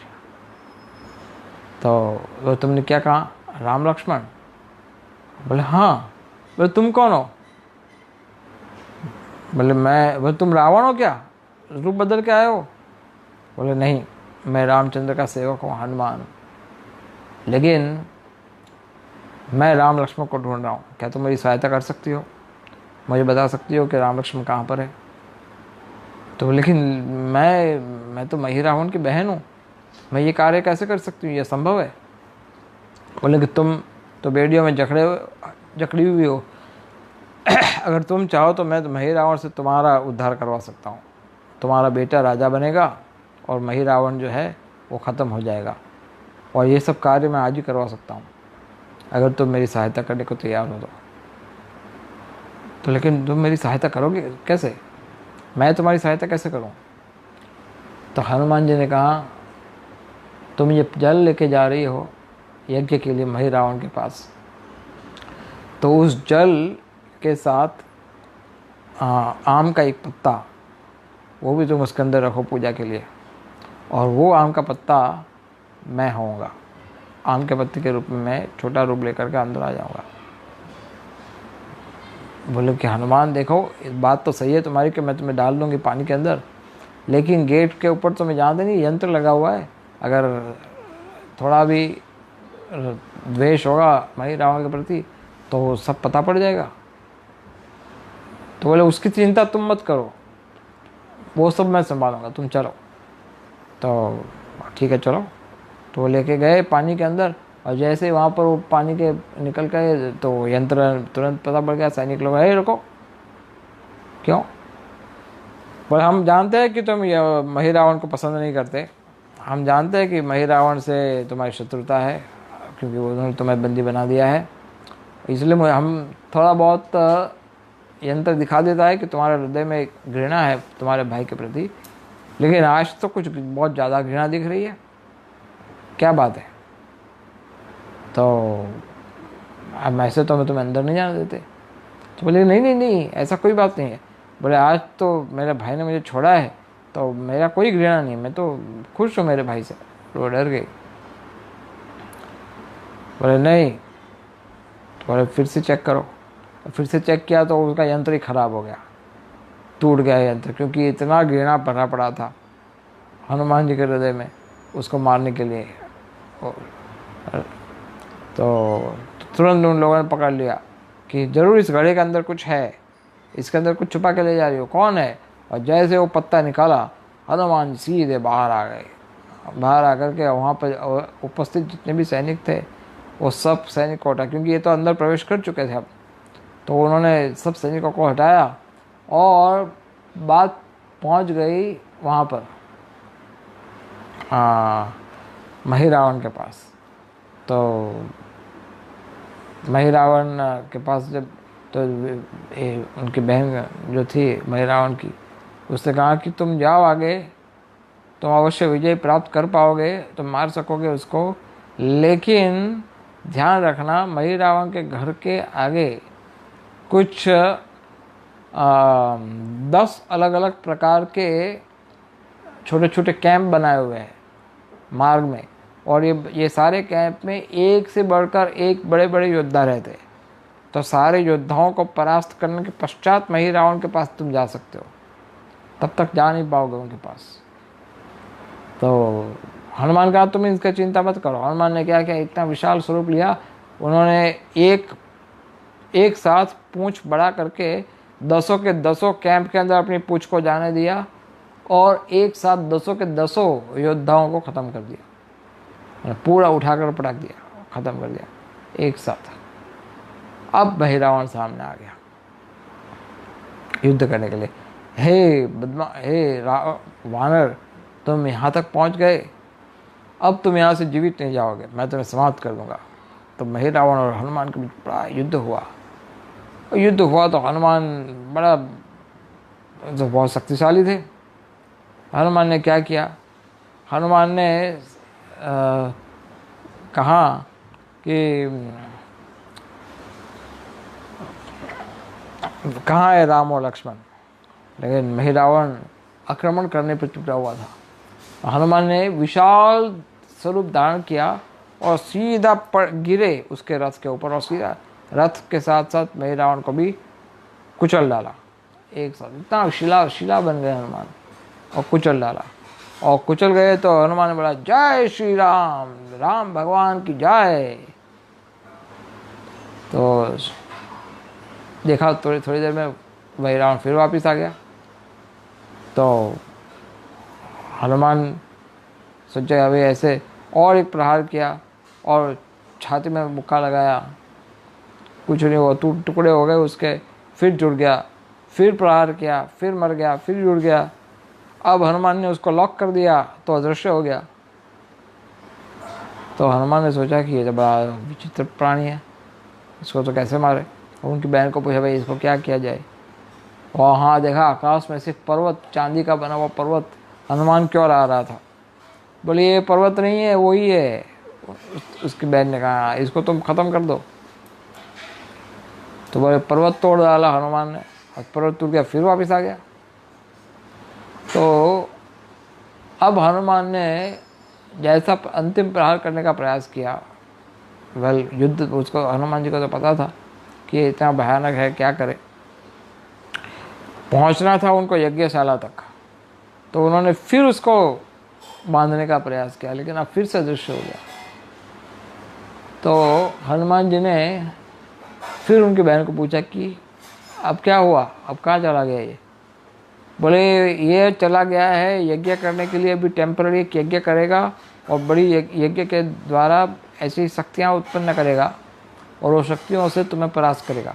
तो तुमने क्या कहा, राम लक्ष्मण? बोले हाँ। बोले तुम कौन हो? बोले तुम रावण हो क्या, रूप बदल के आए हो? बोले नहीं, मैं रामचंद्र का सेवक हूँ, हनुमान, लेकिन मैं राम लक्ष्मण को ढूंढ रहा हूँ। क्या तुम मेरी सहायता कर सकती हो? मुझे बता सकती हो कि राम लक्ष्मण कहाँ पर है? तो लेकिन मैं तो मही रावण की बहन हूँ, मैं ये कार्य कैसे कर सकती हूँ, ये संभव है? बोले कि तुम तो बेड़ियों में जकड़ी हुई हो, अगर तुम चाहो तो मैं मही रावण से तुम्हारा उद्धार करवा सकता हूँ। तुम्हारा बेटा राजा बनेगा और मही रावण जो है वो ख़त्म हो जाएगा, और ये सब कार्य मैं आज ही करवा सकता हूँ, अगर तुम मेरी सहायता करने को तैयार हो तो लेकिन तुम मेरी सहायता करोगे कैसे? मैं तुम्हारी सहायता कैसे करूं? तो हनुमान जी ने कहा, तुम ये जल लेके जा रही हो यज्ञ के लिए मही रावण के पास, तो उस जल के साथ आम का एक पत्ता, वो भी तुम उसके अंदर रखो पूजा के लिए, और वो आम का पत्ता मैं होऊंगा। आम के पत्ते के रूप में मैं छोटा रूप लेकर के अंदर आ जाऊंगा। बोले कि हनुमान देखो, इस बात तो सही है तुम्हारी कि मैं तुम्हें डाल दूंगी पानी के अंदर, लेकिन गेट के ऊपर तुम्हें जानते नहीं यंत्र लगा हुआ है, अगर थोड़ा भी द्वेष होगा मही रावण के प्रति तो सब पता पड़ जाएगा। तो बोले उसकी चिंता तुम मत करो, वो सब मैं संभालूंगा, तुम चलो। तो ठीक है चलो। तो वो लेके गए पानी के अंदर, और जैसे वहाँ पर वो पानी के निकल गए तो यंत्र तुरंत पता पड़ गया। सैनिक लोग, अरे रुको, क्यों? बोले हम जानते हैं कि तुम मही रावण को पसंद नहीं करते, हम जानते हैं कि मही रावण से तुम्हारी शत्रुता है, क्योंकि उन्होंने तुम्हें बंदी बना दिया है, इसलिए हम थोड़ा बहुत यंत्र दिखा देता है कि तुम्हारे हृदय में घृणा है तुम्हारे भाई के प्रति, लेकिन आज तो कुछ बहुत ज़्यादा घृणा दिख रही है, क्या बात है? तो अब ऐसे तो मैं तुम्हें अंदर नहीं जाने देते। तो बोले नहीं नहीं नहीं, ऐसा कोई बात नहीं है। बोले आज तो मेरे भाई ने मुझे छोड़ा है तो मेरा कोई घृणा नहीं, मैं तो खुश हूँ मेरे भाई से। वो डर गई। बोले नहीं। तो बोले फिर से चेक करो। फिर से चेक किया तो उसका यंत्र ही खराब हो गया, टूट गया यंत्र, क्योंकि इतना घृणा भरा पड़ा था हनुमान जी के हृदय में उसको मारने के लिए। तो तुरंत उन लोगों ने पकड़ लिया कि जरूर इस घड़े के अंदर कुछ है, इसके अंदर कुछ छुपा के ले जा रही हो, कौन है? और जैसे वो पत्ता निकाला, हनुमान सीधे बाहर आ गए। बाहर आकर के वहाँ पर उपस्थित जितने भी सैनिक थे वो सब सैनिक को हटा, क्योंकि ये तो अंदर प्रवेश कर चुके थे अब, तो उन्होंने सब सैनिकों को हटाया और बात पहुँच गई वहाँ पर मही रावण के पास। तो मही रावण के पास जब तो उनकी बहन जो थी मही रावण की, उसने कहा कि तुम जाओ आगे, तुम अवश्य विजय प्राप्त कर पाओगे, तुम मार सकोगे उसको, लेकिन ध्यान रखना मही रावण के घर के आगे कुछ 10 अलग अलग प्रकार के छोटे छोटे कैंप बनाए हुए हैं मार्ग में, और ये सारे कैंप में एक से बढ़कर एक बड़े बड़े योद्धा रहते हैं। तो सारे योद्धाओं को परास्त करने के पश्चात में ही रावण के पास तुम जा सकते हो, तब तक जा नहीं पाओगे उनके पास। तो हनुमान कहा तुम इसका चिंता मत करो। हनुमान ने क्या किया, इतना विशाल स्वरूप लिया, उन्होंने एक साथ पूंछ बड़ा करके 10 के 10 कैंप के अंदर अपनी पूंछ को जाने दिया और एक साथ 10 के 10 योद्धाओं को ख़त्म कर दिया, पूरा उठाकर पटक दिया, ख़त्म कर दिया एक साथ। अब भाई रावण सामने आ गया युद्ध करने के लिए। हे वानर, तुम यहाँ तक पहुँच गए, अब तुम यहाँ से जीवित नहीं जाओगे, मैं तुम्हें समाप्त कर दूंगा। तो मही रावण और हनुमान के बीच बड़ा युद्ध हुआ। युद्ध हुआ तो हनुमान तो बहुत शक्तिशाली थे। हनुमान ने क्या किया, हनुमान ने कहा कि कहाँ है राम और लक्ष्मण, लेकिन मही रावण आक्रमण करने पर टूटा हुआ था। हनुमान ने विशाल स्वरूप धारण किया और सीधा गिरे उसके रथ के ऊपर और सीधा रथ के साथ साथ मही रावण को भी कुचल डाला एक साथ। इतना शिला बन गए हनुमान और कुचल डाला। और कुचल गए तो हनुमान ने बोला जय श्री राम, राम भगवान की जय। तो देखा थोड़ी देर में वही रावण फिर वापस आ गया। तो हनुमान सोचे अभी ऐसे, और एक प्रहार किया और छाती में मुक्का लगाया, कुछ नहीं हुआ, टुकड़े हो गए उसके, फिर जुड़ गया, फिर प्रहार किया, फिर मर गया, फिर जुड़ गया। अब हनुमान ने उसको लॉक कर दिया तो अदृश्य हो गया। तो हनुमान ने सोचा कि ये तो बड़ा विचित्र प्राणी है, इसको तो कैसे मारे। उनकी बहन को पूछा भाई इसको क्या किया जाए। और हाँ देखा आकाश में से पर्वत, चांदी का बना हुआ पर्वत हनुमान क्यों आ रहा था। बोले ये पर्वत नहीं है, वही है। उसकी बहन ने कहा इसको तुम खत्म कर दो। तो बोले पर्वत तोड़ डाला हनुमान ने, और पर्वत टूट गया, फिर वापस आ गया। तो अब हनुमान ने जैसा अंतिम प्रहार करने का प्रयास किया, वेल युद्ध उसको, हनुमान जी को तो पता था कि ये इतना भयानक है, क्या करे। पहुंचना था उनको यज्ञशाला तक, तो उन्होंने फिर उसको बांधने का प्रयास किया, लेकिन अब फिर से अदृश्य हो गया। तो हनुमान जी ने फिर उनकी बहन को पूछा कि अब क्या हुआ, अब कहाँ चला गया ये। बोले ये चला गया है यज्ञ करने के लिए, अभी टेम्पररी एक यज्ञ करेगा और बड़ी यज्ञ के द्वारा ऐसी शक्तियाँ उत्पन्न करेगा और वो शक्तियों से तुम्हें परास्त करेगा।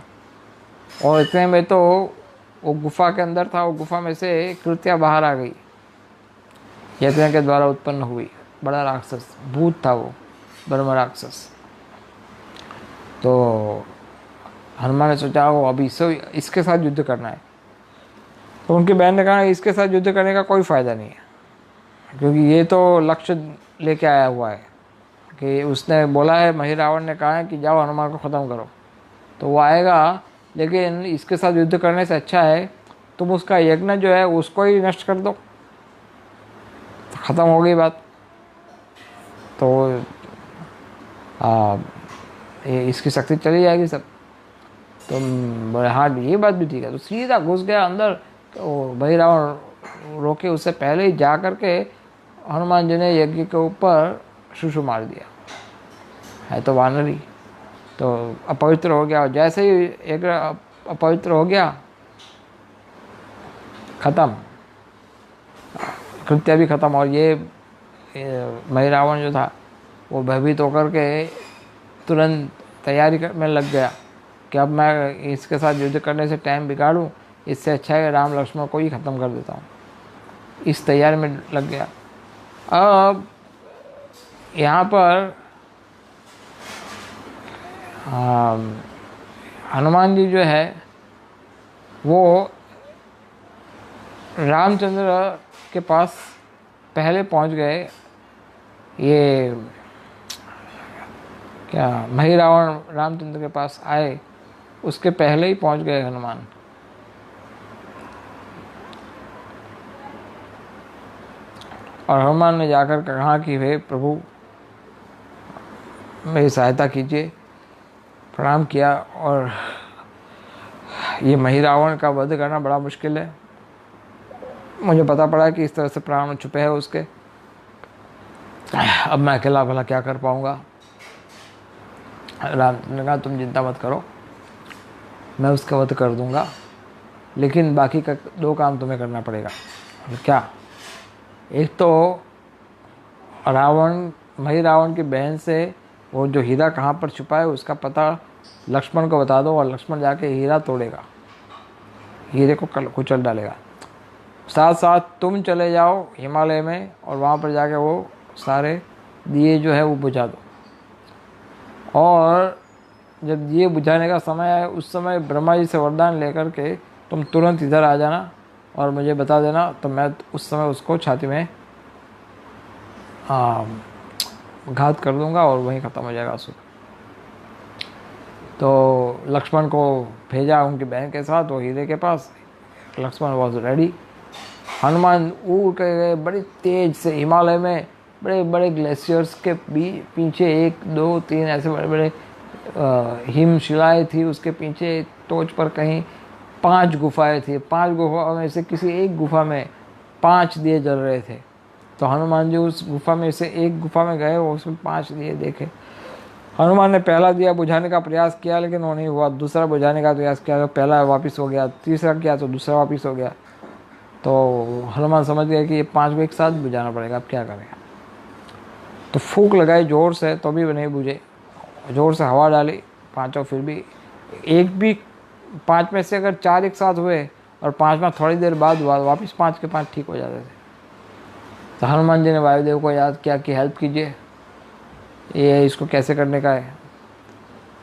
और इतने में तो वो गुफा के अंदर था, वो गुफा में से कृत्या बाहर आ गई, यज्ञ के द्वारा उत्पन्न हुई, बड़ा राक्षस भूत था वो, ब्रह्म राक्षस। तो हनुमान ने सोचा वो अभी इसके साथ युद्ध करना है। तो उनकी बहन ने कहा इसके साथ युद्ध करने का कोई फ़ायदा नहीं है, क्योंकि ये तो लक्ष्य लेके आया हुआ है कि उसने बोला है, मही रावण ने कहा है कि जाओ हनुमान को ख़त्म करो, तो वो आएगा। लेकिन इसके साथ युद्ध करने से अच्छा है तुम उसका यज्ञ जो है उसको ही नष्ट कर दो, तो ख़त्म हो गई बात। तो इसकी शक्ति चली जाएगी सब। तो बोले हाँ ये बात भी ठीक है। तो सीधा घुस गया अंदर। तो मही रावण रोके उससे पहले ही जा कर के हनुमान जी ने यज्ञ के ऊपर शुशु मार दिया। है तो वानरी, तो अपवित्र हो गया। और जैसे ही एक अपवित्र हो गया, ख़त्म, कृत्य भी ख़त्म। और ये मही रावण जो था वो भयभीत होकर के तुरंत तैयारी में लग गया कि अब मैं इसके साथ युद्ध करने से टाइम बिगाड़ूं, इससे अच्छा है राम लक्ष्मण को ही ख़त्म कर देता हूँ। इस तैयारी में लग गया। अब यहाँ पर हनुमान जी जो है वो रामचंद्र के पास पहले पहुँच गए। ये क्या मही रावण रामचंद्र के पास आए उसके पहले ही पहुँच गए हनुमान। और हनुमान ने जाकर कहा कि हे प्रभु मेरी सहायता कीजिए, प्रणाम किया और ये मही रावण का वध करना बड़ा मुश्किल है। मुझे पता पड़ा कि इस तरह से प्राण छुपे हैं उसके। अब मैं अकेला भला क्या कर पाऊँगा। राम ने कहा तुम चिंता मत करो, मैं उसका वध कर दूंगा, लेकिन बाकी का 2 काम तुम्हें करना पड़ेगा। क्या? एक तो मही रावण की बहन से वो जो हीरा कहाँ पर छुपा है उसका पता लक्ष्मण को बता दो, और लक्ष्मण जाके हीरा तोड़ेगा, हीरे को कुचल डालेगा। साथ साथ तुम चले जाओ हिमालय में और वहाँ पर जाके वो सारे दिए जो है वो बुझा दो, और जब दिए बुझाने का समय आए उस समय ब्रह्मा जी से वरदान लेकर के तुम तुरंत इधर आ जाना और मुझे बता देना, तो मैं उस समय उसको छाती में घात कर दूंगा और वहीं ख़त्म हो जाएगा असुर। तो लक्ष्मण को भेजा उनकी बहन के साथ वो हीरे के पास। Lakshman was ready. हनुमान उड़ के गए बड़ी तेज से हिमालय में, बड़े बड़े ग्लेशियर्स के पीछे 1 2 3 ऐसे बड़े बड़े हिमशिलाएँ थी, उसके पीछे टोच पर कहीं 5 गुफाएं थी। 5 गुफाओं में से किसी एक गुफा में 5 दिए जल रहे थे। तो हनुमान जी उस गुफा में से एक गुफा में गए, वो उसमें 5 दिए देखे। हनुमान ने पहला दिया बुझाने का प्रयास किया लेकिन वो नहीं हुआ। दूसरा बुझाने का प्रयास किया तो पहला वापस हो गया। तीसरा किया तो दूसरा वापस हो गया। तो हनुमान समझ गए कि ये 5 को एक साथ बुझाना पड़ेगा, अब क्या करें। तो फूंक लगाई जोर से तो भी नहीं बुझे। जोर से हवा डाली 5, फिर भी एक भी 5 में से अगर 4 एक साथ हुए और 5वां थोड़ी देर बाद वापस 5 के 5 ठीक हो जाते थे। तो हनुमान जी ने वायुदेव को याद किया कि हेल्प कीजिए, ये इसको कैसे करने का है।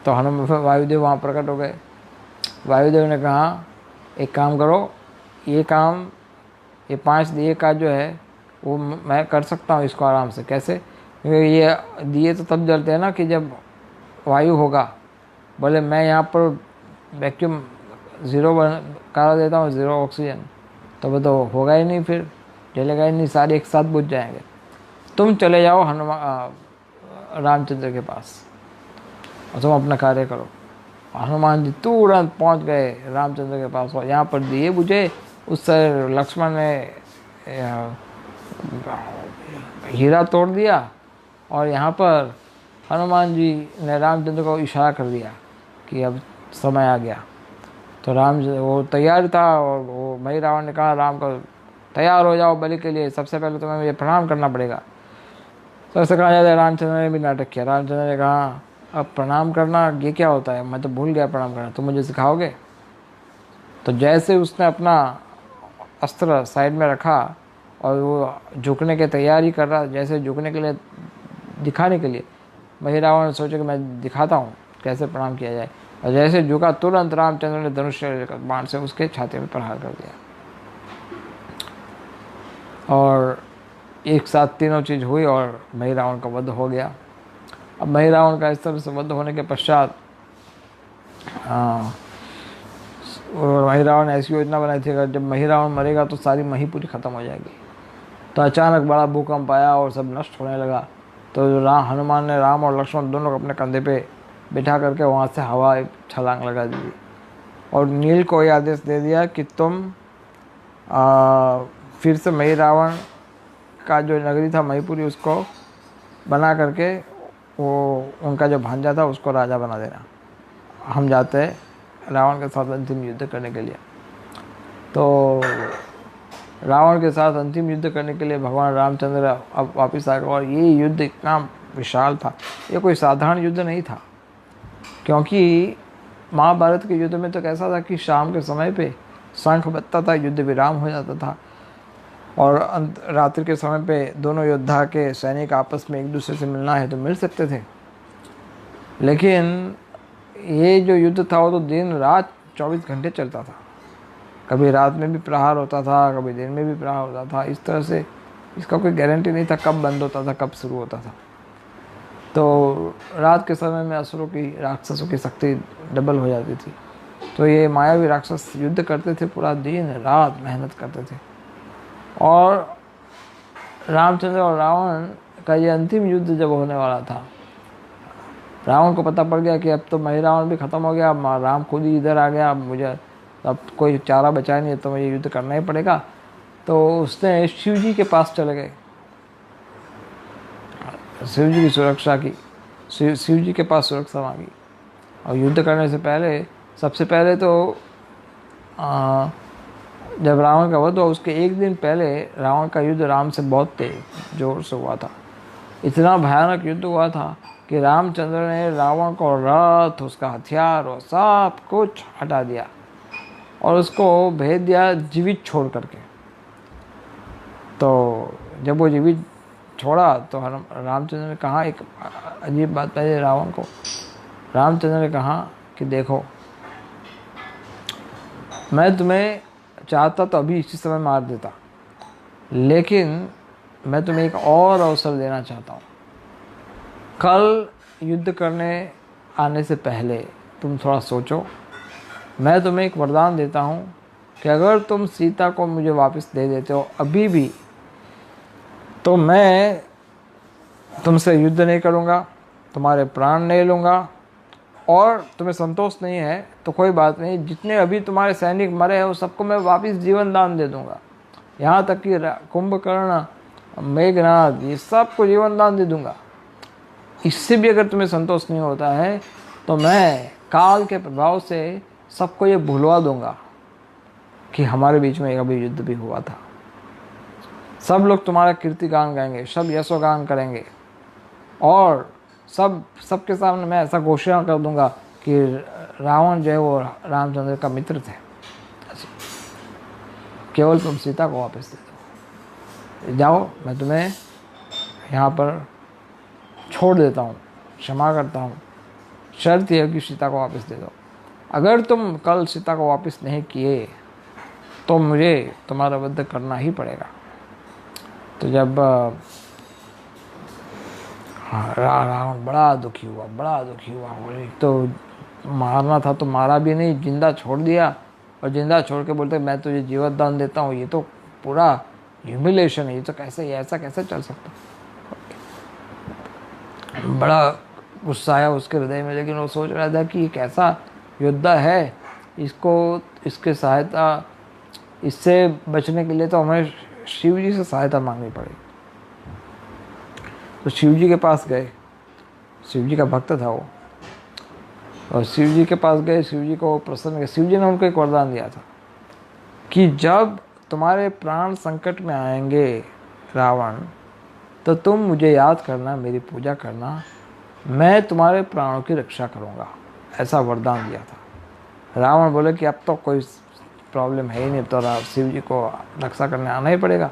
तो वायुदेव वहाँ प्रकट हो गए। वायुदेव ने कहा एक काम करो, ये काम ये 5 दिए का जो है वो मैं कर सकता हूँ इसको आराम से। कैसे? क्योंकि ये दिए तो तब जलते हैं ना कि जब वायु होगा। बोले मैं यहाँ पर वैक्यूम 0 करा देता हूँ, 0 ऑक्सीजन, तो वो तो होगा ही नहीं, फिर जलेगा ही नहीं, सारे एक साथ बुझ जाएंगे। तुम चले जाओ रामचंद्र के पास और तुम अपना कार्य करो। हनुमान जी तुरंत पहुँच गए रामचंद्र के पास और यहाँ पर दिए बुझे। उससे लक्ष्मण ने हीरा तोड़ दिया और यहाँ पर हनुमान जी ने रामचंद्र को इशारा कर दिया कि अब समय आ गया। तो वो तैयार था और वो मही रावण ने कहा राम को तैयार हो जाओ बलि के लिए, सबसे पहले तुम्हें मुझे प्रणाम करना पड़ेगा। तो ऐसा कहा जाता है रामचंद्र ने भी नाटक किया। रामचंद्र ने कहा अब प्रणाम करना ये क्या होता है, मैं तो भूल गया प्रणाम करना, तुम मुझे सिखाओगे। तो जैसे उसने अपना अस्त्र साइड में रखा और वो झुकने की तैयारी कर रहा, जैसे झुकने के लिए दिखाने के लिए मही रावण ने सोचा कि मैं दिखाता हूँ कैसे प्रणाम किया जाए। और जैसे झुका तुरंत रामचंद्र ने धनुष बाण से उसके छाती में प्रहार कर दिया और एक साथ तीनों चीज़ हुई और मही रावण का वध हो गया। अब मही रावण का इस तरह से वध होने के पश्चात मही रावण ने ऐसी योजना बनाई थी अगर जब मही रावण मरेगा तो सारी मही पूरी ख़त्म हो जाएगी। तो अचानक बड़ा भूकंप आया और सब नष्ट होने लगा। तो हनुमान ने राम और लक्ष्मण दोनों को अपने कंधे पे बिठा करके वहाँ से हवा छलांग लगा दी और नील को ये आदेश दे दिया कि तुम फिर से मही रावण का जो नगरी था महीपुरी उसको बना करके वो उनका जो भांजा था उसको राजा बना देना, हम जाते हैं रावण के साथ अंतिम युद्ध करने के लिए। तो रावण के साथ अंतिम युद्ध करने के लिए भगवान रामचंद्र अब वापस आ गए और ये युद्ध इतना विशाल था, ये कोई साधारण युद्ध नहीं था। क्योंकि महाभारत के युद्ध में तो कैसा था कि शाम के समय पे शंख बजता था, युद्ध विराम हो जाता था और रात्रि के समय पे दोनों योद्धा के सैनिक आपस में एक दूसरे से मिलना है तो मिल सकते थे। लेकिन ये जो युद्ध था वो तो दिन रात 24 घंटे चलता था। कभी रात में भी प्रहार होता था, कभी दिन में भी प्रहार होता था। इस तरह से इसका कोई गारंटी नहीं था कब बंद होता था, कब शुरू होता था। तो रात के समय में असुरों की, राक्षसों की शक्ति डबल हो जाती थी। तो ये मायावी राक्षस युद्ध करते थे, पूरा दिन रात मेहनत करते थे। और रामचंद्र और रावण का ये अंतिम युद्ध जब होने वाला था रावण को पता पड़ गया कि अब तो मैं रावण भी ख़त्म हो गया, अब राम खुद ही इधर आ गया, अब मुझे अब कोई चारा बचा नहीं है, तो मुझे युद्ध करना ही पड़ेगा। तो उसने शिव जी के पास चले गए, शिव जी की सुरक्षा की, शिव जी के पास सुरक्षा मांगी। और युद्ध करने से पहले सबसे पहले तो जब रावण का वध हुआ उसके एक दिन पहले रावण का युद्ध राम से बहुत तेज जोर से हुआ था। इतना भयानक युद्ध हुआ था कि रामचंद्र ने रावण को रथ, उसका हथियार और सब कुछ हटा दिया और उसको भेज दिया जीवित छोड़ करके। तो जब वो जीवित छोड़ा तो रामचंद्र ने कहा, एक अजीब बात पहले रावण को, रामचंद्र ने कहा कि देखो, मैं तुम्हें चाहता तो अभी इसी समय मार देता, लेकिन मैं तुम्हें एक और अवसर देना चाहता हूँ। कल युद्ध करने आने से पहले तुम थोड़ा सोचो। मैं तुम्हें एक वरदान देता हूँ कि अगर तुम सीता को मुझे वापस दे देते हो अभी भी, तो मैं तुमसे युद्ध नहीं करूँगा, तुम्हारे प्राण नहीं लूँगा, और तुम्हें संतोष नहीं है तो कोई बात नहीं, जितने अभी तुम्हारे सैनिक मरे हैं वो सबको मैं वापस जीवन दान दे दूँगा। यहाँ तक कि कुंभकर्ण, मेघनाद, ये सबको जीवन दान दे दूँगा। इससे भी अगर तुम्हें संतोष नहीं होता है तो मैं काल के प्रभाव से सबको ये भुलवा दूँगा कि हमारे बीच में कभी युद्ध भी हुआ था। सब लोग तुम्हारा कीर्तिगान गाएंगे, सब यशोगान करेंगे, और सबके सामने मैं ऐसा घोषणा कर दूंगा कि रावण जो है वो रामचंद्र का मित्र थे। केवल तुम सीता को वापस दे दो, जाओ, मैं तुम्हें यहाँ पर छोड़ देता हूँ, क्षमा करता हूँ, शर्त यह है कि सीता को वापस दे दो। अगर तुम कल सीता को वापस नहीं किए तो मुझे तुम्हारा वध करना ही पड़ेगा। तो जब रावण बड़ा दुखी हुआ, बोले तो मारना था तो मारा भी नहीं, जिंदा छोड़ दिया, और जिंदा छोड़ के बोलते मैं तुझे जीवन दान देता हूँ। ये तो पूरा ह्यूमिलेशन है, ये तो कैसे, ऐसा कैसे चल सकता। बड़ा गुस्सा आया उसके हृदय में, लेकिन वो सोच रहा था कि ये कैसा योद्धा है, इसके सहायता, इससे बचने के लिए तो हमें शिव जी से सहायता मांगनी पड़ेगी। तो शिव जी के पास गए, शिव जी का भक्त था वो, और शिव जी के पास गए, शिव जी को प्रसन्न किया। शिव जी ने उनको एक वरदान दिया था कि जब तुम्हारे प्राण संकट में आएंगे रावण, तो तुम मुझे याद करना, मेरी पूजा करना, मैं तुम्हारे प्राणों की रक्षा करूँगा। ऐसा वरदान दिया था। रावण बोले कि अब तो कोई प्रॉब्लम है ही नहीं, तो शिव जी को रक्षा करने आना ही पड़ेगा।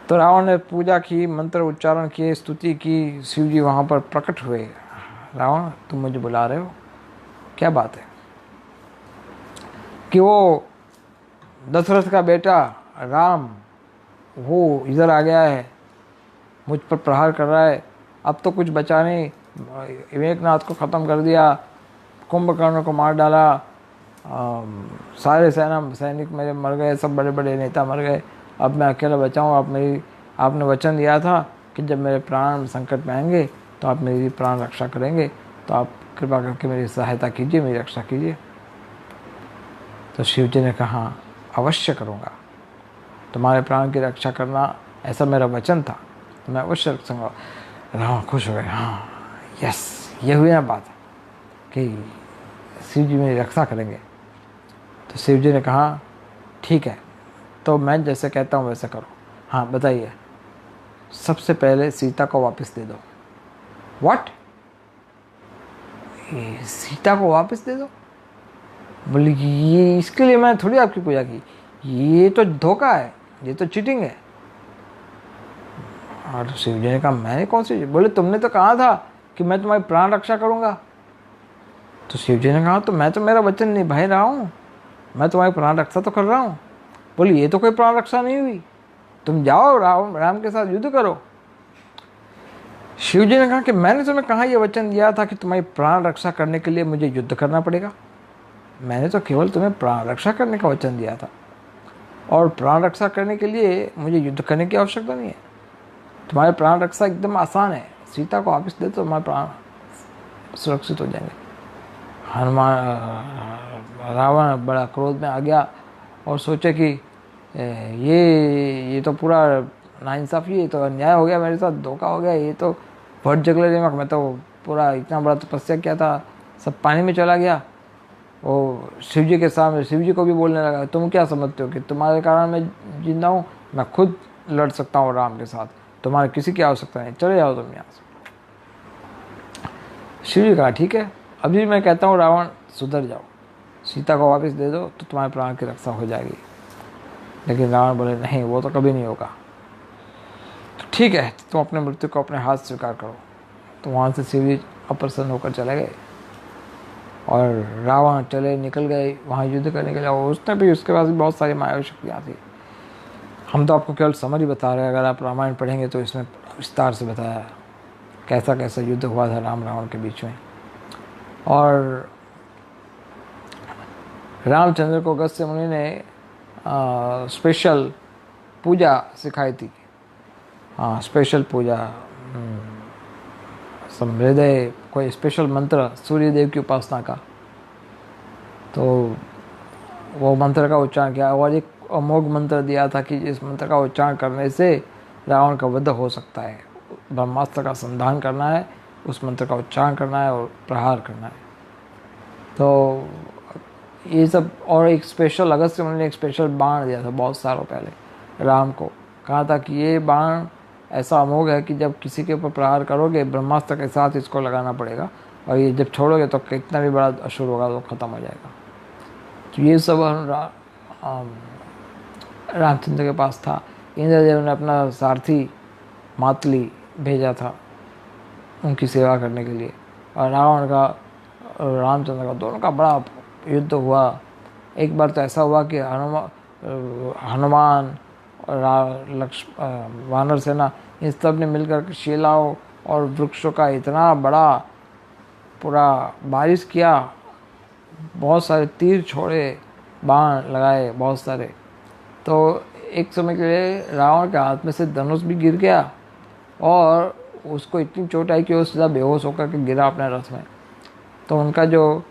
तो रावण ने पूजा की, मंत्र उच्चारण किए, स्तुति की, शिव जी वहाँ पर प्रकट हुए। रावण, तुम मुझे बुला रहे हो, क्या बात है? कि वो दशरथ का बेटा राम वो इधर आ गया है, मुझ पर प्रहार कर रहा है, अब तो कुछ बचा नहीं, मेघनाद को ख़त्म कर दिया, कुंभकर्ण को मार डाला, सारे सैनिक मेरे मर गए, सब बड़े बड़े नेता मर गए, अब मैं अकेला बचा हूँ। आपने वचन दिया था कि जब मेरे प्राण संकट में आएंगे तो आप मेरी प्राण रक्षा करेंगे, तो आप कृपा करके मेरी सहायता कीजिए, मेरी रक्षा कीजिए। तो शिव जी ने कहा, अवश्य करूँगा, तुम्हारे प्राण की रक्षा करना ऐसा मेरा वचन था, तो मैं अवश्य रखूँगा। रावण खुश हो गए, हाँ यस, ये हुई ना बात कि शिव जी मेरी रक्षा करेंगे। तो शिव जी ने कहा, ठीक है, तो मैं जैसे कहता हूँ वैसे करो। हाँ बताइए। सबसे पहले सीता को वापस दे दो। व्हाट? सीता को वापस दे दो? बोले ये इसके लिए मैं थोड़ी आपकी पूजा की, ये तो धोखा है, ये तो चीटिंग है। और शिव जी ने कहा, मैंने कौन सी? बोले तुमने तो कहा था कि मैं तुम्हारी प्राण रक्षा करूँगा। तो शिव जी ने कहा, तो मैं तो मेरा वचन निभा रहा हूँ, मैं तुम्हारी प्राण रक्षा तो कर रहा हूँ। बोले ये तो कोई प्राण रक्षा नहीं हुई, तुम जाओ राम के साथ युद्ध करो। शिव जी ने कहा कि मैंने तुम्हें कहा यह वचन दिया था कि तुम्हारी प्राण रक्षा करने के लिए मुझे युद्ध करना पड़ेगा। मैंने तो केवल तुम्हें प्राण रक्षा करने का वचन दिया था, और प्राण रक्षा करने के लिए मुझे युद्ध करने की आवश्यकता नहीं है। तुम्हारे प्राण रक्षा एकदम आसान है, सीता को वापस दे तो तुम्हारे प्राण सुरक्षित हो जाएंगे। हनुमान रावण बड़ा क्रोध में आ गया और सोचे कि ये तो पूरा नाइंसाफ़ी, ये तो अन्याय हो गया मेरे साथ, धोखा हो गया, ये तो भट जगले दिमाग, मैं तो पूरा इतना बड़ा तपस्या किया था सब पानी में चला गया। वो शिव जी के सामने शिव जी को भी बोलने लगा, तुम क्या समझते हो कि तुम्हारे कारण मैं जिंदा हूँ, मैं खुद लड़ सकता हूँ राम के साथ, तुम्हारे किसी की आवश्यकता नहीं, चले जाओ तुम यहाँ से। शिव जी कहा ठीक है, अभी मैं कहता हूँ रावण सुधर जाओ, सीता को वापस दे दो तो तुम्हारे प्राण की रक्षा हो जाएगी। लेकिन रावण बोले नहीं, वो तो कभी नहीं होगा। तो ठीक है, तुम अपने मृत्यु को अपने हाथ स्वीकार करो। तो वहाँ से शिव जी अप्रसन्न होकर चले गए और रावण चले निकल गए वहाँ युद्ध करने के लिए। और उसने भी, उसके पास भी बहुत सारी मायावी शक्तियाँ थी। हम तो आपको केवल समरी बता रहे हैं, अगर आप रामायण पढ़ेंगे तो इसमें विस्तार से बताया कैसा कैसा युद्ध हुआ था राम रावण के बीच में। और रामचंद्र को अगस्त्य मुनि ने स्पेशल पूजा सिखाई थी। हाँ, स्पेशल पूजा, हृदय कोई स्पेशल मंत्र सूर्य देव की उपासना का। तो वो मंत्र का उच्चारण किया और एक अमोघ मंत्र दिया था कि इस मंत्र का उच्चारण करने से रावण का वध हो सकता है। ब्रह्मास्त्र का संधान करना है, उस मंत्र का उच्चारण करना है और प्रहार करना है। तो ये सब, और एक स्पेशल अगस्त्य मुनि ने एक स्पेशल बाण दिया था बहुत सालों पहले राम को, कहा था कि ये बाण ऐसा अमोघ है कि जब किसी के ऊपर प्रहार करोगे ब्रह्मास्त्र के साथ इसको लगाना पड़ेगा, और ये जब छोड़ोगे तो कितना भी बड़ा असुर होगा तो ख़त्म हो जाएगा। तो ये सब रामचंद्र के पास था। इंद्रदेव ने अपना सारथी मातली भेजा था उनकी सेवा करने के लिए, और रावण का और रामचंद्र का दोनों का बड़ा युद्ध हुआ। एक बार तो ऐसा हुआ कि हनुमान और वानर सेना इन सब ने मिलकर शिलाओं और वृक्षों का इतना बड़ा पूरा बारिश किया, बहुत सारे तीर छोड़े, बाण लगाए बहुत सारे। तो एक समय के लिए रावण के हाथ में से धनुष भी गिर गया और उसको इतनी चोट आई कि वो सीधा बेहोश होकर के गिरा अपने रथ में। तो उनका जो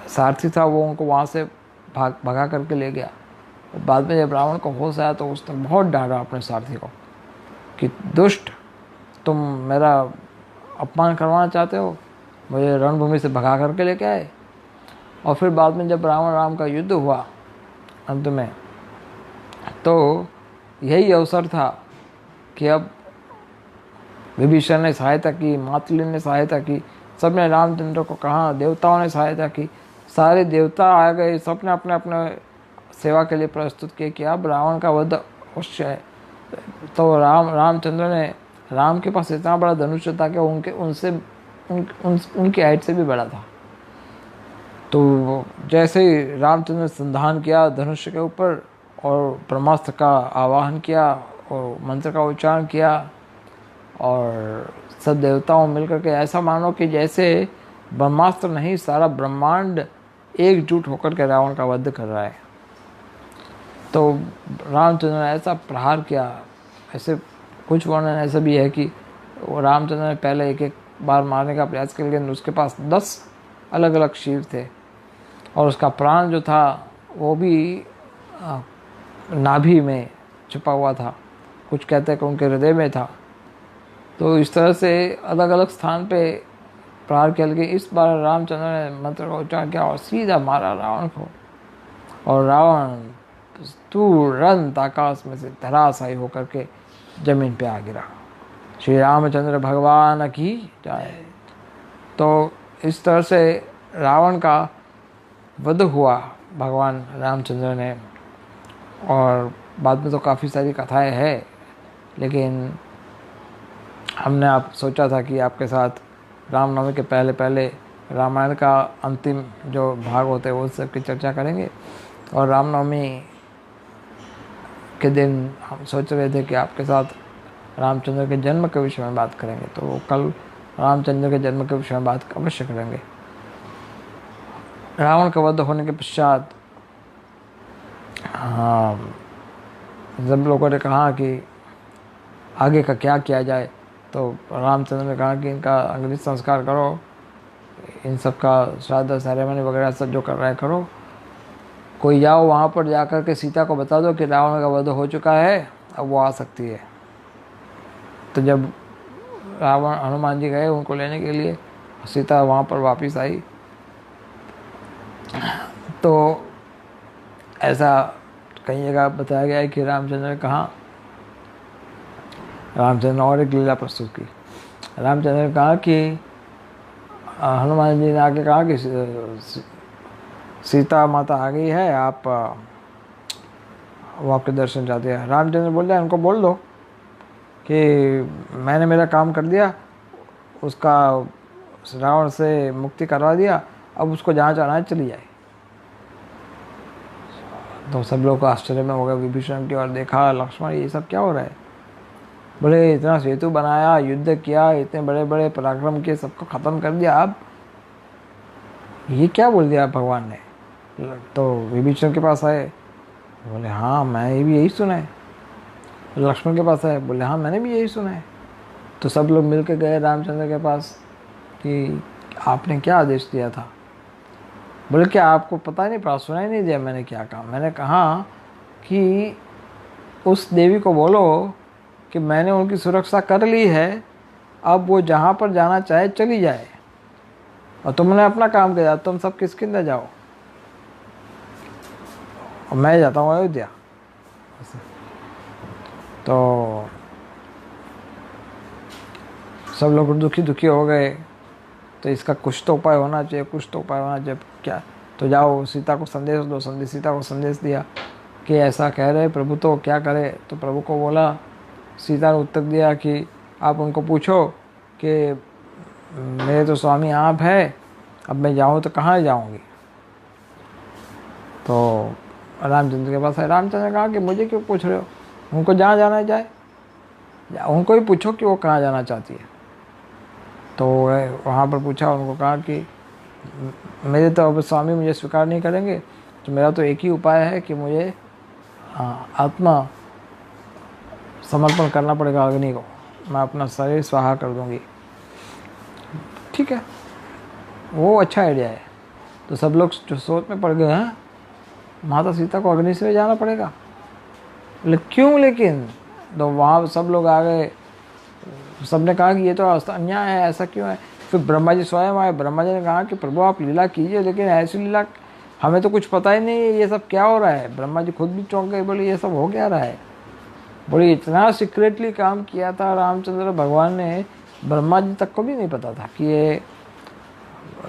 सारथी था वो उनको वहाँ से भगा करके ले गया। बाद में जब रावण को होश आया तो उसने बहुत डांटा अपने सारथी को कि दुष्ट, तुम मेरा अपमान करवाना चाहते हो, मुझे रणभूमि से भगा करके लेके आए। और फिर बाद में जब रावण राम का युद्ध हुआ अंत में, तो यही अवसर था कि अब विभीषण ने सहायता की, मातली ने सहायता की, सब ने रामचंद्र को कहा, देवताओं ने सहायता की, सारे देवता आ गए, सब ने अपने अपने सेवा के लिए प्रस्तुत किए कि अब रावण का वध अवश्य है। तो रामचंद्र ने, राम के पास इतना बड़ा धनुष था कि उनकी हाइट से भी बड़ा था। तो जैसे ही रामचंद्र ने संधान किया धनुष के ऊपर और ब्रह्मास्त्र का आवाहन किया और मंत्र का उच्चारण किया, और सब देवताओं मिलकर के ऐसा मानो कि जैसे ब्रह्मास्त्र नहीं, सारा ब्रह्मांड एकजुट होकर के रावण का वध कर रहा है। तो रामचंद्र ने ऐसा प्रहार किया, ऐसे कुछ वर्णन ऐसा भी है कि रामचंद्र ने पहले एक एक बार मारने का प्रयास किया, लेकिन उसके पास 10 अलग अलग शिव थे और उसका प्राण जो था वो भी नाभि में छुपा हुआ था, कुछ कहते हैं कि उनके हृदय में था। तो इस तरह से अलग अलग स्थान पे प्रहार किया, लेकिन इस बार रामचंद्र ने मंत्र का उच्चारण किया और सीधा मारा रावण को, और रावण तुरंत आकाश में से धराशायी होकर के जमीन पे आ गिरा। श्री रामचंद्र भगवान की जय। तो इस तरह से रावण का वध हुआ भगवान रामचंद्र ने। और बाद में तो काफ़ी सारी कथाएं हैं, लेकिन हमने आप सोचा था कि आपके साथ रामनवमी के पहले पहले रामायण का अंतिम जो भाग होते हैं वो सब की चर्चा करेंगे। और रामनवमी के दिन हम सोच रहे थे कि आपके साथ रामचंद्र के जन्म के विषय में बात करेंगे, तो कल रामचंद्र के जन्म के विषय में बात अवश्य करेंगे। रावण का वध होने के पश्चात जब लोगों ने कहा कि आगे का क्या किया जाए, तो रामचंद्र ने कहा कि इनका अग्नि संस्कार करो, इन सब का श्राद्ध सेरेमनी वगैरह सब जो कर रहा है करो। कोई जाओ वहाँ पर जाकर के सीता को बता दो कि रावण का वध हो चुका है, अब वो आ सकती है। तो जब रावण हनुमान जी गए उनको लेने के लिए, सीता वहाँ पर वापस आई, तो ऐसा कई जगह बताया गया है कि रामचंद्र ने कहा, रामचंद्र ने और एक लीला प्रस्तुत की। रामचंद्र ने कहा कि हनुमान जी ने आके कहा कि सीता माता आ गई है, आप वो आपके दर्शन चाहते हैं। रामचंद्र बोल रहे उनको बोल दो कि मैंने मेरा काम कर दिया, उसका रावण से मुक्ति करवा दिया, अब उसको जहाँ जाना है चली जाए। तो सब लोग आश्चर्य में हो गए, विभीषण की ओर देखा, लक्ष्मण ये सब क्या हो रहा है? बोले इतना सेतु बनाया, युद्ध किया, इतने बड़े बड़े पराक्रम किए, सबको ख़त्म कर दिया, अब ये क्या बोल दिया भगवान ने? तो विभीषण के पास आए, बोले हाँ मैं भी यही सुना है। लक्ष्मण के पास आए, बोले हाँ मैंने भी यही सुना है। तो सब लोग मिल के गए रामचंद्र के पास कि आपने क्या आदेश दिया था? बोले क्या आपको पता नहीं पड़ा, सुना ही नहीं दिया मैंने क्या कहा? मैंने कहा कि उस देवी को बोलो कि मैंने उनकी सुरक्षा कर ली है, अब वो जहाँ पर जाना चाहे चली जाए, और तुमने अपना काम किया, तुम सब किसके अंदर जाओ, और मैं जाता हूँ अयोध्या। तो सब लोग दुखी हो गए। तो इसका कुछ तो उपाय होना चाहिए, कुछ तो उपाय होना चाहिए। क्या? तो जाओ सीता को संदेश दो। सीता को संदेश दिया कि ऐसा कह रहे प्रभु, तो क्या करे? तो प्रभु को बोला, सीता ने उत्तर दिया कि आप उनको पूछो कि मेरे तो स्वामी आप है, अब मैं जाऊँ तो कहाँ जाऊँगी? तो रामचंद्र के पास है। रामचंद्र ने कहा कि मुझे क्यों पूछ रहे हो, उनको जहाँ जाना जाए, उनको ही पूछो कि वो कहाँ जाना चाहती है। तो वहाँ पर पूछा, उनको कहा कि मेरे तो अब स्वामी मुझे स्वीकार नहीं करेंगे, तो मेरा तो एक ही उपाय है कि मुझे आत्मा समर्पण करना पड़ेगा अग्नि को, मैं अपना शरीर स्वाहा कर दूंगी। ठीक है, वो अच्छा आइडिया है। तो सब लोग जो सोच में पड़ गए हैं, माता सीता को अग्नि से जाना पड़ेगा, क्यों? लेकिन तो वहाँ सब लोग आ गए, सबने कहा कि ये तो अन्याय है, ऐसा क्यों है? फिर ब्रह्मा जी स्वयं आए। ब्रह्मा जी ने कहा कि प्रभु आप लीला कीजिए, लेकिन ऐसी लीला हमें तो कुछ पता ही नहीं है, ये सब क्या हो रहा है? ब्रह्मा जी खुद भी चौंक गए, बोले ये सब हो क्या रहा है? बोले इतना सीक्रेटली काम किया था रामचंद्र भगवान ने, ब्रह्मा जी तक को भी नहीं पता था कि ये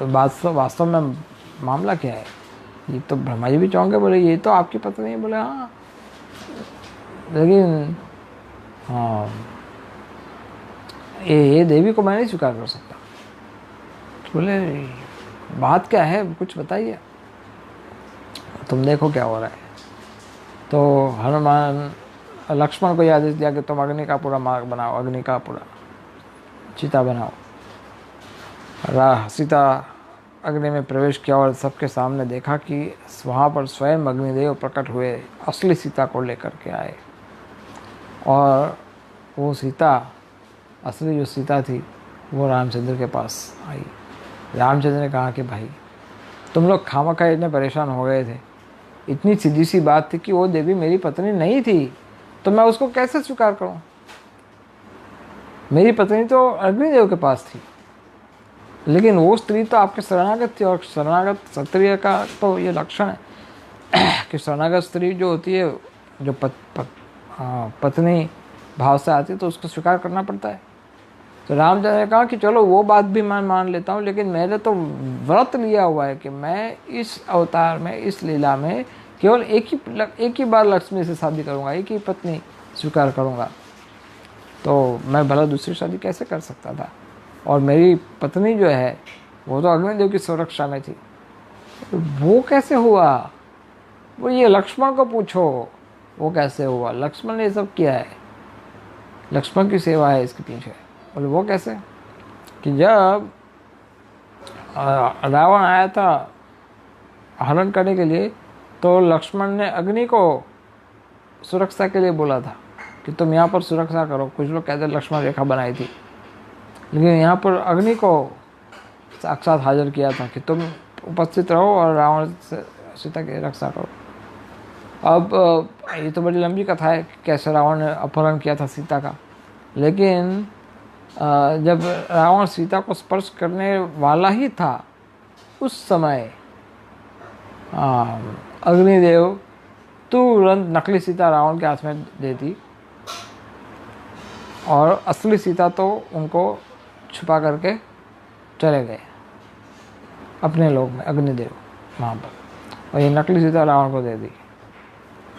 वास्तव में मामला क्या है। ये तो ब्रह्मा जी भी चौंक गए, बोले ये तो आपकी पत्नी है। बोले हाँ, लेकिन हाँ ये देवी को मैं नहीं स्वीकार कर सकता। बोले बात क्या है, कुछ बताइए, तुम देखो क्या हो रहा है। तो हनुमान लक्ष्मण को यह आदेश दिया कि तुम अग्नि का पूरा मार्ग बनाओ, अग्नि का पूरा चिता बनाओ। सीता अग्नि में प्रवेश किया और सबके सामने देखा कि वहाँ पर स्वयं अग्निदेव प्रकट हुए, असली सीता को लेकर के आए। और वो सीता, असली जो सीता थी, वो रामचंद्र के पास आई। रामचंद्र ने कहा कि भाई तुम लोग खामखा इतने परेशान हो गए थे, इतनी सीधी सी बात थी कि वो देवी मेरी पत्नी नहीं थी, तो मैं उसको कैसे स्वीकार करूं? मेरी पत्नी तो अग्निदेव के पास थी, लेकिन वो स्त्री तो आपके शरणागत थी, और शरणागत क्षत्रिय का तो ये लक्षण है कि शरणागत स्त्री जो होती है, जो पत्नी भाव से आती है, तो उसको स्वीकार करना पड़ता है। तो रामचंद्र ने कहा कि चलो वो बात भी मैं मान लेता हूँ, लेकिन मैंने तो व्रत लिया हुआ है कि मैं इस अवतार में, इस लीला में केवल एक ही बार लक्ष्मी से शादी करूँगा, एक ही पत्नी स्वीकार करूँगा। तो मैं भला दूसरी शादी कैसे कर सकता था? और मेरी पत्नी जो है वो तो अग्निदेव की सुरक्षा में थी, वो कैसे हुआ? वो ये लक्ष्मण को पूछो वो कैसे हुआ। लक्ष्मण ने ये सब किया है, लक्ष्मण की सेवा है इसके पीछे। बोले वो कैसे? कि जब रावण आया था हरण करने के लिए, तो लक्ष्मण ने अग्नि को सुरक्षा के लिए बोला था कि तुम यहाँ पर सुरक्षा करो। कुछ लोग कहते हैं लक्ष्मण रेखा बनाई थी, लेकिन यहाँ पर अग्नि को साक्षात हाजिर किया था कि तुम उपस्थित रहो और रावण से सीता की रक्षा करो। अब ये तो बड़ी लंबी कथा है कि कैसे रावण ने अपहरण किया था सीता का, लेकिन जब रावण सीता को स्पर्श करने वाला ही था उस समय अग्निदेव तुरंत नकली सीता रावण के हाथ में दे दी और असली सीता तो उनको छुपा करके चले गए अपने लोक में, अग्निदेव वहाँ पर, और ये नकली सीता रावण को दे दी।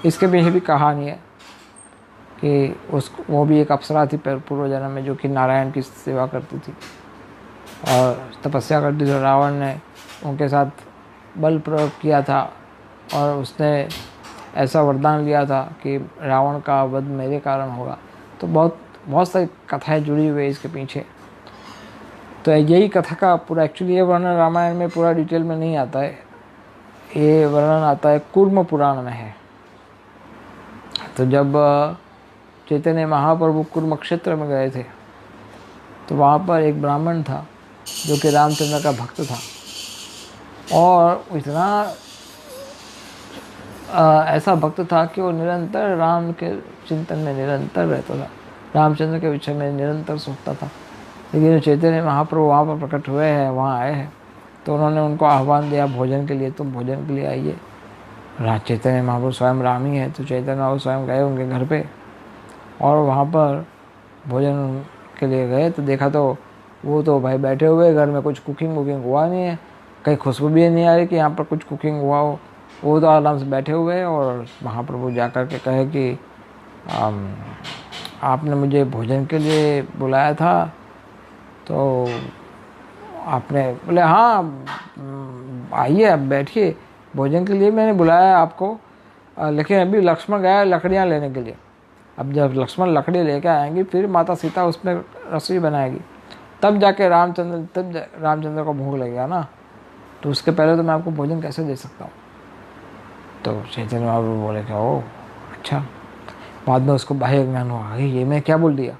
इसके पीछे भी कहानी है कि वो भी एक अप्सरा थी पूर्व जन्म में, जो कि नारायण की सेवा करती थी और तपस्या करती थी। रावण ने उनके साथ बल प्रयोग किया था और उसने ऐसा वरदान लिया था कि रावण का वध मेरे कारण होगा। तो बहुत सारी कथाएं जुड़ी हुई है इसके पीछे। तो यही कथा का पूरा, एक्चुअली ये वर्णन रामायण में पूरा डिटेल में नहीं आता है, ये वर्णन आता है कूर्म पुराण में है। तो जब चैतन्य महाप्रभु कूर्म क्षेत्र में गए थे तो वहाँ पर एक ब्राह्मण था जो कि रामचंद्र का भक्त था और इतना ऐसा भक्त था कि वो निरंतर राम के चिंतन में निरंतर रहता था, रामचंद्र के विषय में निरंतर सोचता था। लेकिन चैतन्य महाप्रभु वहाँ पर प्रकट हुए हैं, वहाँ आए हैं, तो उन्होंने उनको आह्वान दिया भोजन के लिए, तुम भोजन के लिए आइए। चैतन्य महाप्रभु स्वयं राम ही है, तो चैतन्य महाप्रभु स्वयं गए उनके घर पे और वहाँ पर भोजन के लिए गए तो देखा तो वो तो भाई बैठे हुए, घर में कुछ कुकिंग वुकिंग हुआ नहीं है, कहीं खुशबू भी नहीं आ रही कि यहाँ पर कुछ कुकिंग हुआ हो। वो तो आराम से बैठे हुए और महाप्रभु जा कर के कहे कि आपने मुझे भोजन के लिए बुलाया था, तो आपने बोले हाँ आइए आप बैठिए, भोजन के लिए मैंने बुलाया आपको, लेकिन अभी लक्ष्मण गया है लकड़ियाँ लेने के लिए। अब जब लक्ष्मण लकड़ी लेकर आएंगी फिर माता सीता उसमें रसोई बनाएगी, तब जाके रामचंद्र को भूख लगेगा ना, तो उसके पहले तो मैं आपको भोजन कैसे दे सकता हूँ। तो चैतन्य महाप्रभु बोले कि ओ अच्छा। बाद में उसको बाह्य ज्ञान हुआ, ये मैं क्या बोल दिया।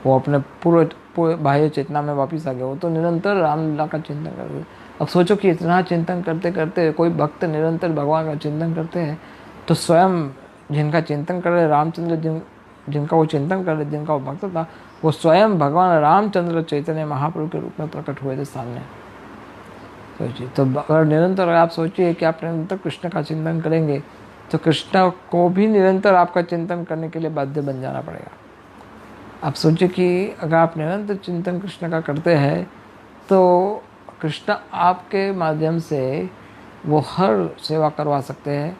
वो अपने पूरे बाह्य चेतना में वापस आ गया। वो तो निरंतर रामलीला का चिंतन करते। अब सोचो कि इतना चिंतन करते करते कोई भक्त निरंतर भगवान का चिंतन करते हैं, तो स्वयं जिनका चिंतन कर रहे रामचंद्र, जिनका वो चिंतन कर रहे, जिनका वो भक्त था, वो स्वयं भगवान रामचंद्र चैतन्य महाप्रभु के रूप में प्रकट हुए थे सामने। सोचिए, तो अगर निरंतर आप सोचिए कि आप निरंतर कृष्ण का चिंतन करेंगे तो कृष्ण को भी निरंतर आपका चिंतन करने के लिए बाध्य बन जाना पड़ेगा। आप सोचिए कि अगर आप निरंतर चिंतन कृष्ण का करते हैं तो कृष्ण आपके माध्यम से वो हर सेवा करवा सकते हैं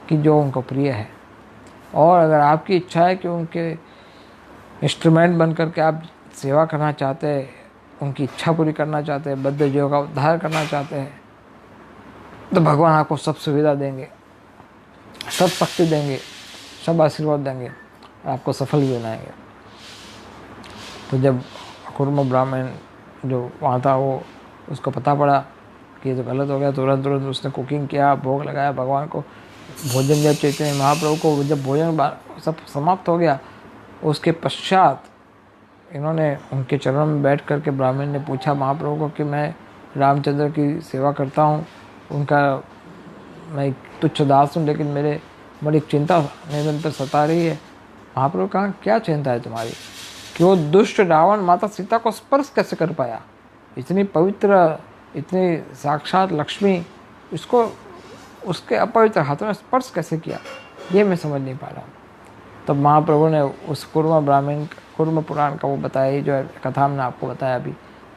कि जो उनको प्रिय है। और अगर आपकी इच्छा है कि उनके इंस्ट्रूमेंट बन कर के आप सेवा करना चाहते हैं, उनकी इच्छा पूरी करना चाहते हैं, बद्ध जीवों का उद्धार करना चाहते हैं, तो भगवान आपको सब सुविधा देंगे, सब शक्ति देंगे, सब आशीर्वाद देंगे और आपको सफल भी बनाएंगे। तो जब कूर्म ब्राह्मण जो वहाँ था वो उसको पता पड़ा कि ये तो गलत हो गया, तुरंत उसने कुकिंग किया, भोग लगाया, भगवान को भोजन जब चैतन्य महाप्रभु को जब भोजन सब समाप्त हो गया, उसके पश्चात इन्होंने उनके चरणों में बैठ कर के ब्राह्मण ने पूछा महाप्रभु को कि मैं रामचंद्र की सेवा करता हूँ, उनका मैं तुच्छ दास हूँ, लेकिन मेरे बड़ी चिंता निरंतर सता रही है। महाप्रभु कहा क्या चिंता है तुम्हारी कि वो दुष्ट रावण माता सीता को स्पर्श कैसे कर पाया, इतनी पवित्र, इतनी साक्षात लक्ष्मी, इसको उसके अपवित्र हाथों ने स्पर्श कैसे किया, ये मैं समझ नहीं पा रहा हूँ। तब महाप्रभु ने उस कूर्म पुराण का वो बताया, जो कथा हमने आपको बताया अभी,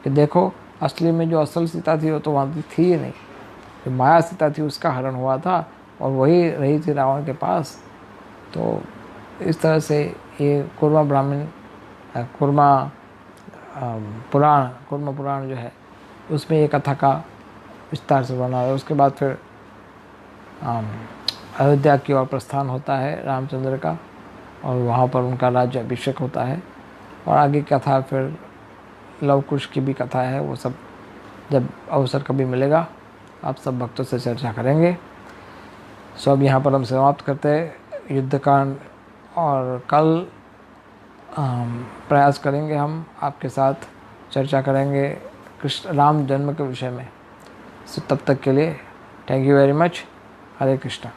कि देखो असली में जो असल सीता थी वो तो वहाँ थी ही नहीं, जो माया सीता थी उसका हरण हुआ था और वही रही थी रावण के पास। तो इस तरह से ये कूर्म पुराण जो है उसमें ये कथा का विस्तार से बना है। उसके बाद फिर अयोध्या की ओर प्रस्थान होता है रामचंद्र का और वहाँ पर उनका राज्य अभिषेक होता है। और आगे कथा फिर लव कुश की भी कथा है, वो सब जब अवसर कभी मिलेगा आप सब भक्तों से चर्चा करेंगे। सो अब यहाँ पर हम समाप्त करते हैं युद्धकांड, और कल प्रयास करेंगे, हम आपके साथ चर्चा करेंगे कृष्ण राम जन्म के विषय में। सो तब तक के लिए thank you very much. Hare Krishna.